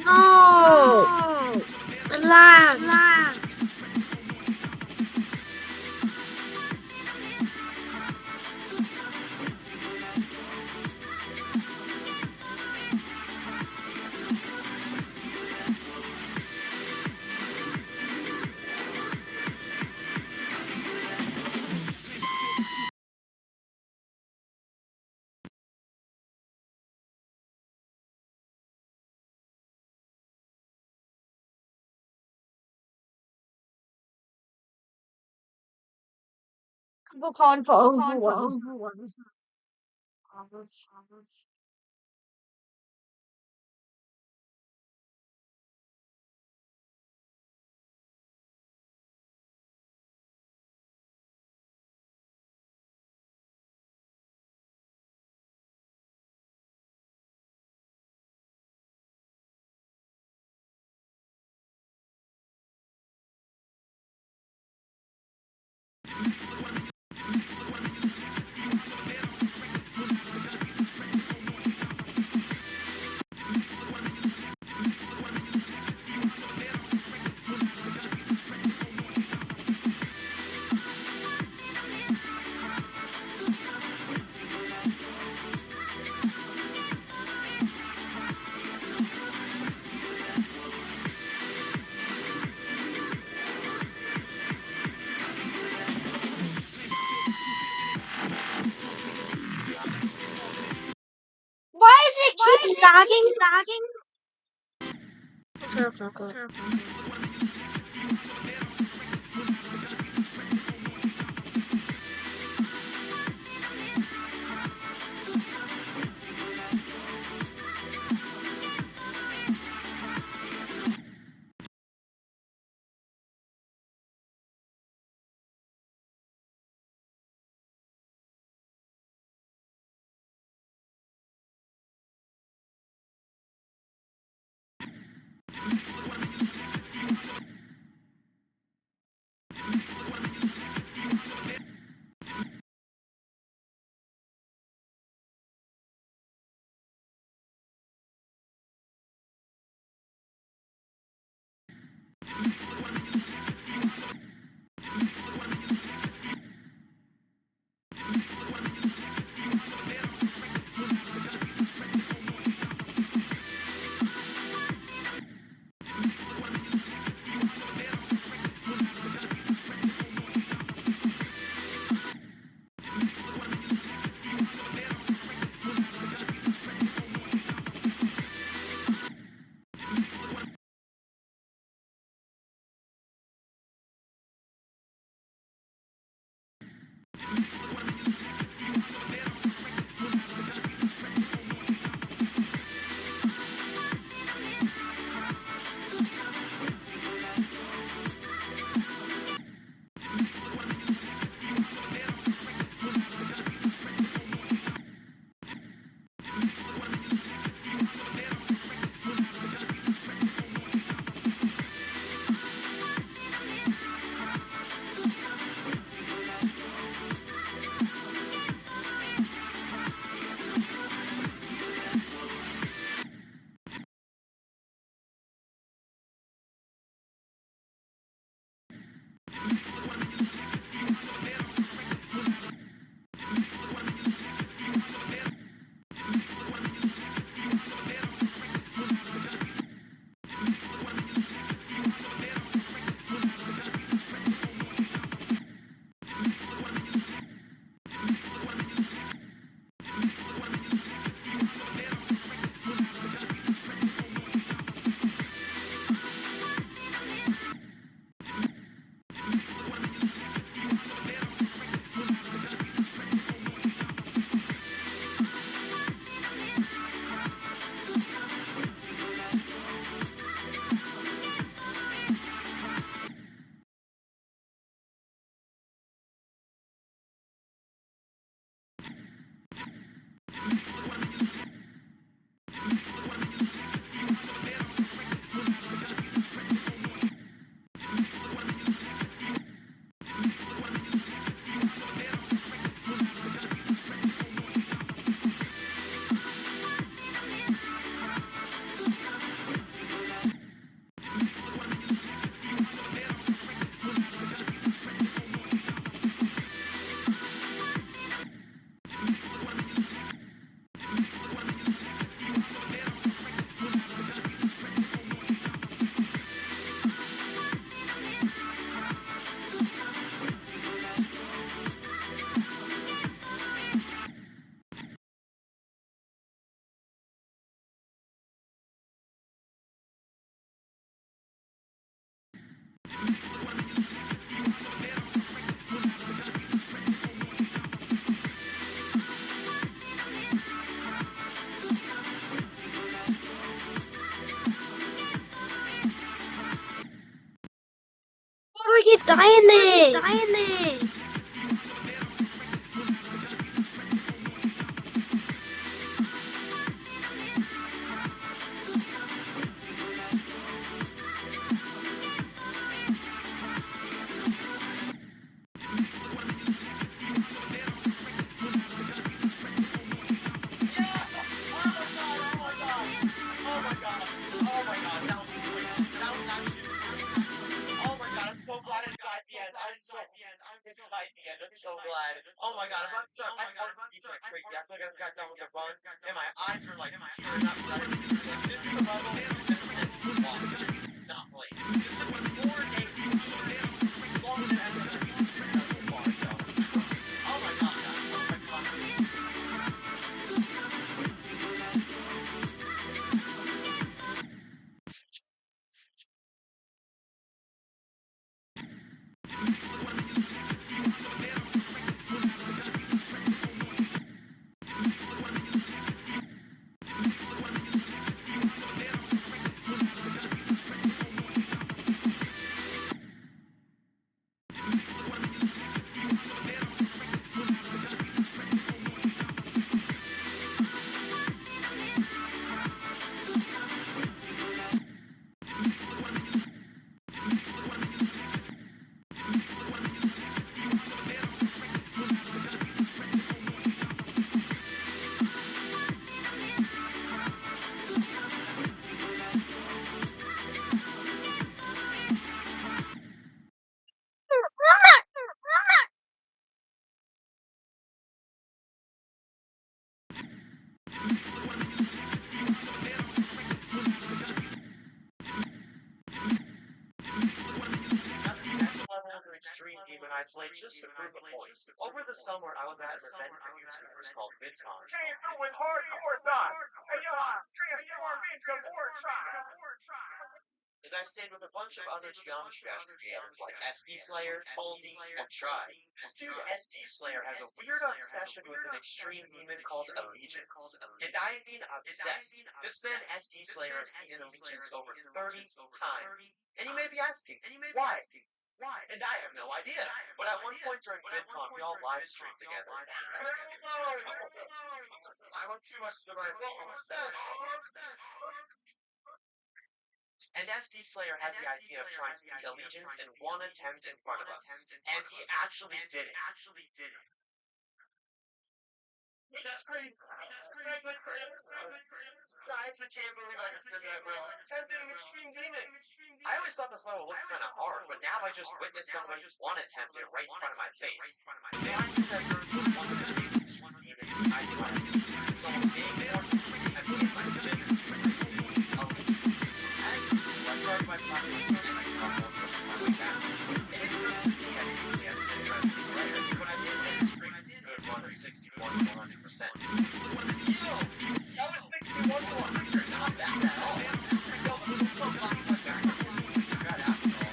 No! Lag! We're calling for overone. Why is it keep lagging? Okay. Die in there! Die in there! Yeah! Oh my god, oh my god! Oh my god! Oh my god, that was great. That was actually great. Oh my god, I'm so glad it died at the end. I'm so it died at the end. I'm so glad. Oh my god, I'm sorry. I felt deep and crazy. I feel like I just got done with the run, and my eyes were like tearing up. Like, this is a level that's meant to be watched, not played. This took me 4 days. Longer than I've so far, so. Oh my god. Oh my god. Level of extreme demon I played just to prove a point. Over the summer, I was at an event for YouTubers called VidCon. With hardcore thoughts. Hey, yo, transform into Wartron. And I stayed with a bunch of other geometry dash creators like SD Slayer, Baldy, and Try. This dude SD Slayer has a weird obsession with an extreme demon called Allegiance. And I mean obsessed. This man SD Slayer has beaten Allegiance over 30 times. And you may be asking, why? And I have no idea. But at one point during VidCon, we all live streamed together. I went too much to the right. And SD Slayer had the idea of trying to beat Allegiance in one attempt in front of us. And he actually did it. That's crazy. I can't believe I just did that, bro. Attempted an extreme demon. I always thought this level looked kind of hard, but now I just witnessed someone one attempt it right in front of my face. So I knew that there was one of the extreme demons I knew I had. So I'm being more and being my defender. I started my practice and I stumbled my way down. It didn't hurt to see anything yet in the Slayer, but I did get a straight good run of 61 to 100%. Yo! That was 61 to 100, not bad at all. Yo, so glad my back got after all.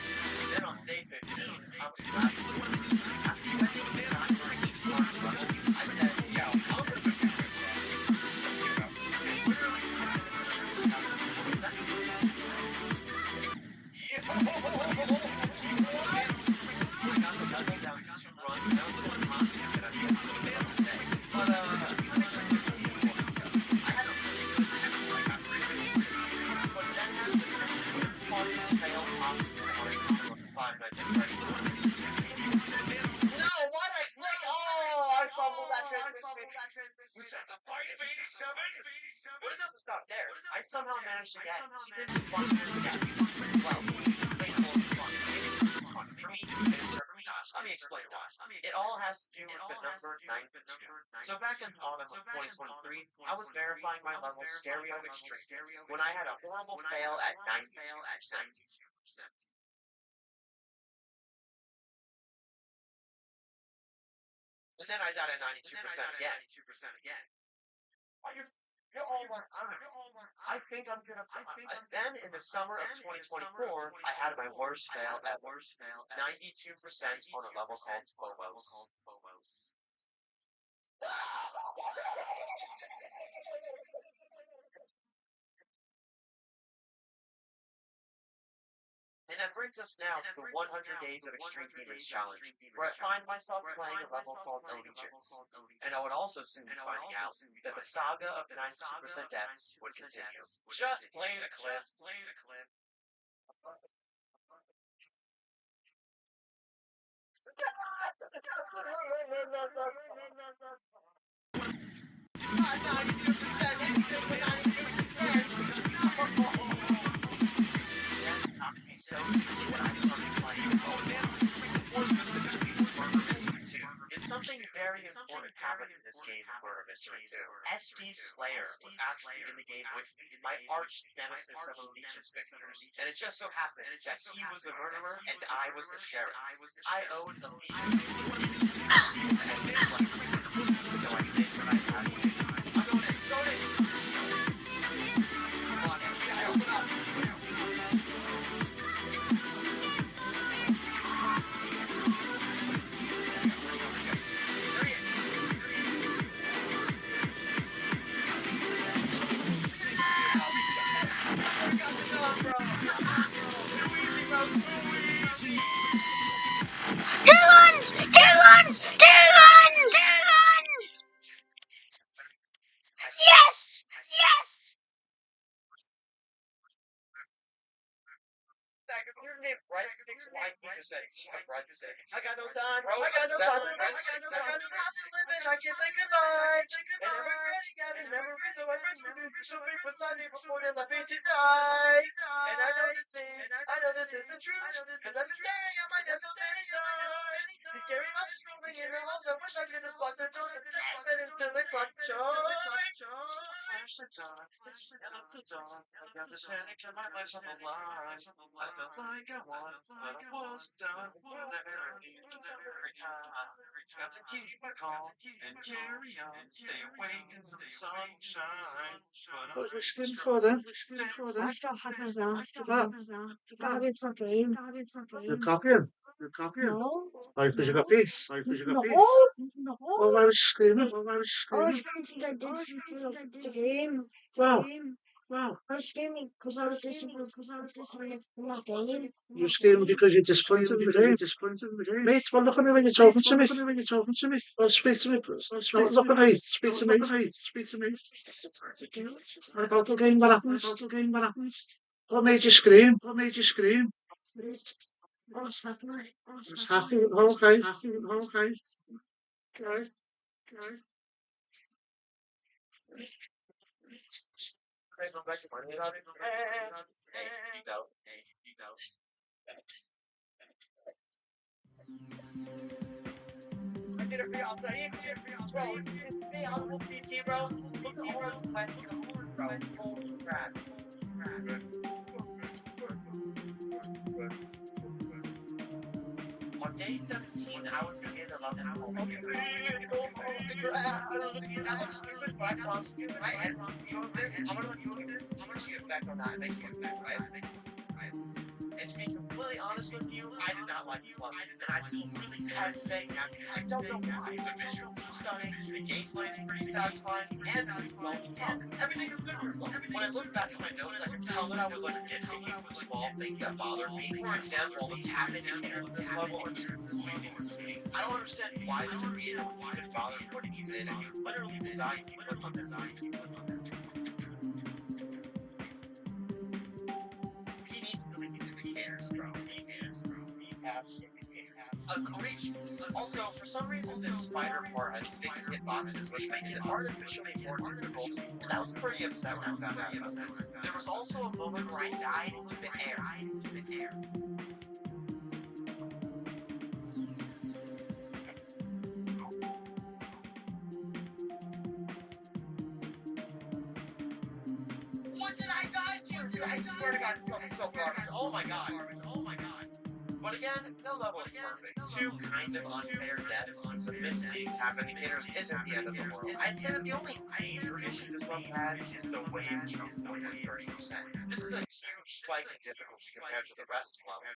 Then on day 15, I was glad to do it. After spending some time during each part of the level, I said, yo, I'm gonna go get it. And literally 10 minutes later, I got to 40 seconds. What? I got the level down to 2 runs, and I was feeling confident that I'd get to the middle of the day. But, let's just get to the important stuff. I had a really good attempt where I got pretty good. But then had the tension and funny fail possible for 5 nights at Freddy's. No, why'd I click? Oh, I fumbled that transmission. Was that the fight of 87? But it doesn't stop there. I somehow managed to get even funnier yet. Well, debatable is fun. It's fun for me, it is for me. Let me explain why. It all has to do with the number 92. So back in autumn of 2023, I was verifying my level Stereo Extremes when I had a horrible fail at 92%. And then I died at 92% again. I think I'm gonna. Then in the summer of 2024, I had my worst fail ever. 92% on a level called Phobos. And that brings us now to the 100 Days of Extreme Humans Challenge, where I find myself playing a level called Allegiance. And I would also soon be finding out that the saga of the 92% deaths would continue. Just play the clip. So when I started playing and something very important happened in this game of Murder Mystery 2. SD Slayer was actually in the game with me, my arch nemesis of Allegiance victors. And it just so happened that he was the murderer and I was the sheriff. I owed Allegiance so I did what I had to do. I'm going in, go in! Come on, FBI, open up! Yes! Yes! Breadsticks, white teacher said, breadstick. I got no time, bro. I got no time to live. I got no time to live, and I can't say goodbye. And everybody gathers never been so much so big for Sunday before they left me to die. And I know this is the truth, cause I've been staring at my death so many times. The scary monsters roaming in the halls. I wish I could have blocked the doors and fed into the clock charge. Flashlights on, and up to dawn. I got this headache and my life's on the line. I felt like I won, but I wasn't done. Till the every time. Got to keep my calm and carry on. Stay awake until the sun shines. What was we screaming for then? After happens now. Gotta be fucking. You're copying. No. Oh, because you got peace. No. Well, why was you screaming? I was screaming I did something of the game. Wow. I was screaming because I was disappointed in that game. You're screaming because you're disappointed in the game. Mate, well, look at me when you're talking to me. Well, speak to me. No, look at me. Speak to me. What about the game? What happened? What made you scream? What's happening? It's happy. Okay. Okay. I did it for you. I'll tell you. Bro, hey, I'll look at you, bro. Look at all the way to the horn, bro. Holy crap. On day 17, I would begin to love how I looks stupid, but I promise you, right? And you know this, I'm gonna do this. I'm gonna see effect on that and make you effect, right? And to be completely honest with you, I did not like these levels. And I feel really bad saying that because I don't know why. The visuals are stunning, the gameplay is pretty satisfying, and it's well done. Everything is good in this level. When I look back at my notes, I can tell that I was like nitpicking with small things that bothered me. For example, the tap indicator in this level are completely irritating. I don't understand why there's a reason why it bothers putting these in, and you literally die if you click on them. He needs to delete these indicators, bro. Egregious. Also, for some reason, this spider part has fixed hitboxes, which make it artificially more difficult, and I was pretty upset when I found out about this. There was also a moment where I died into the air. What did I die to? Dude, I swear to God, this level is so garbage. Oh my god. But again, no level is perfect. Two kind of unfair deaths and some misleading tap indicators isn't the end of the world. I'd say that the only major issue this level has is the wave jump, 30%. This is a huge spike in difficulty compared to the rest of the levels,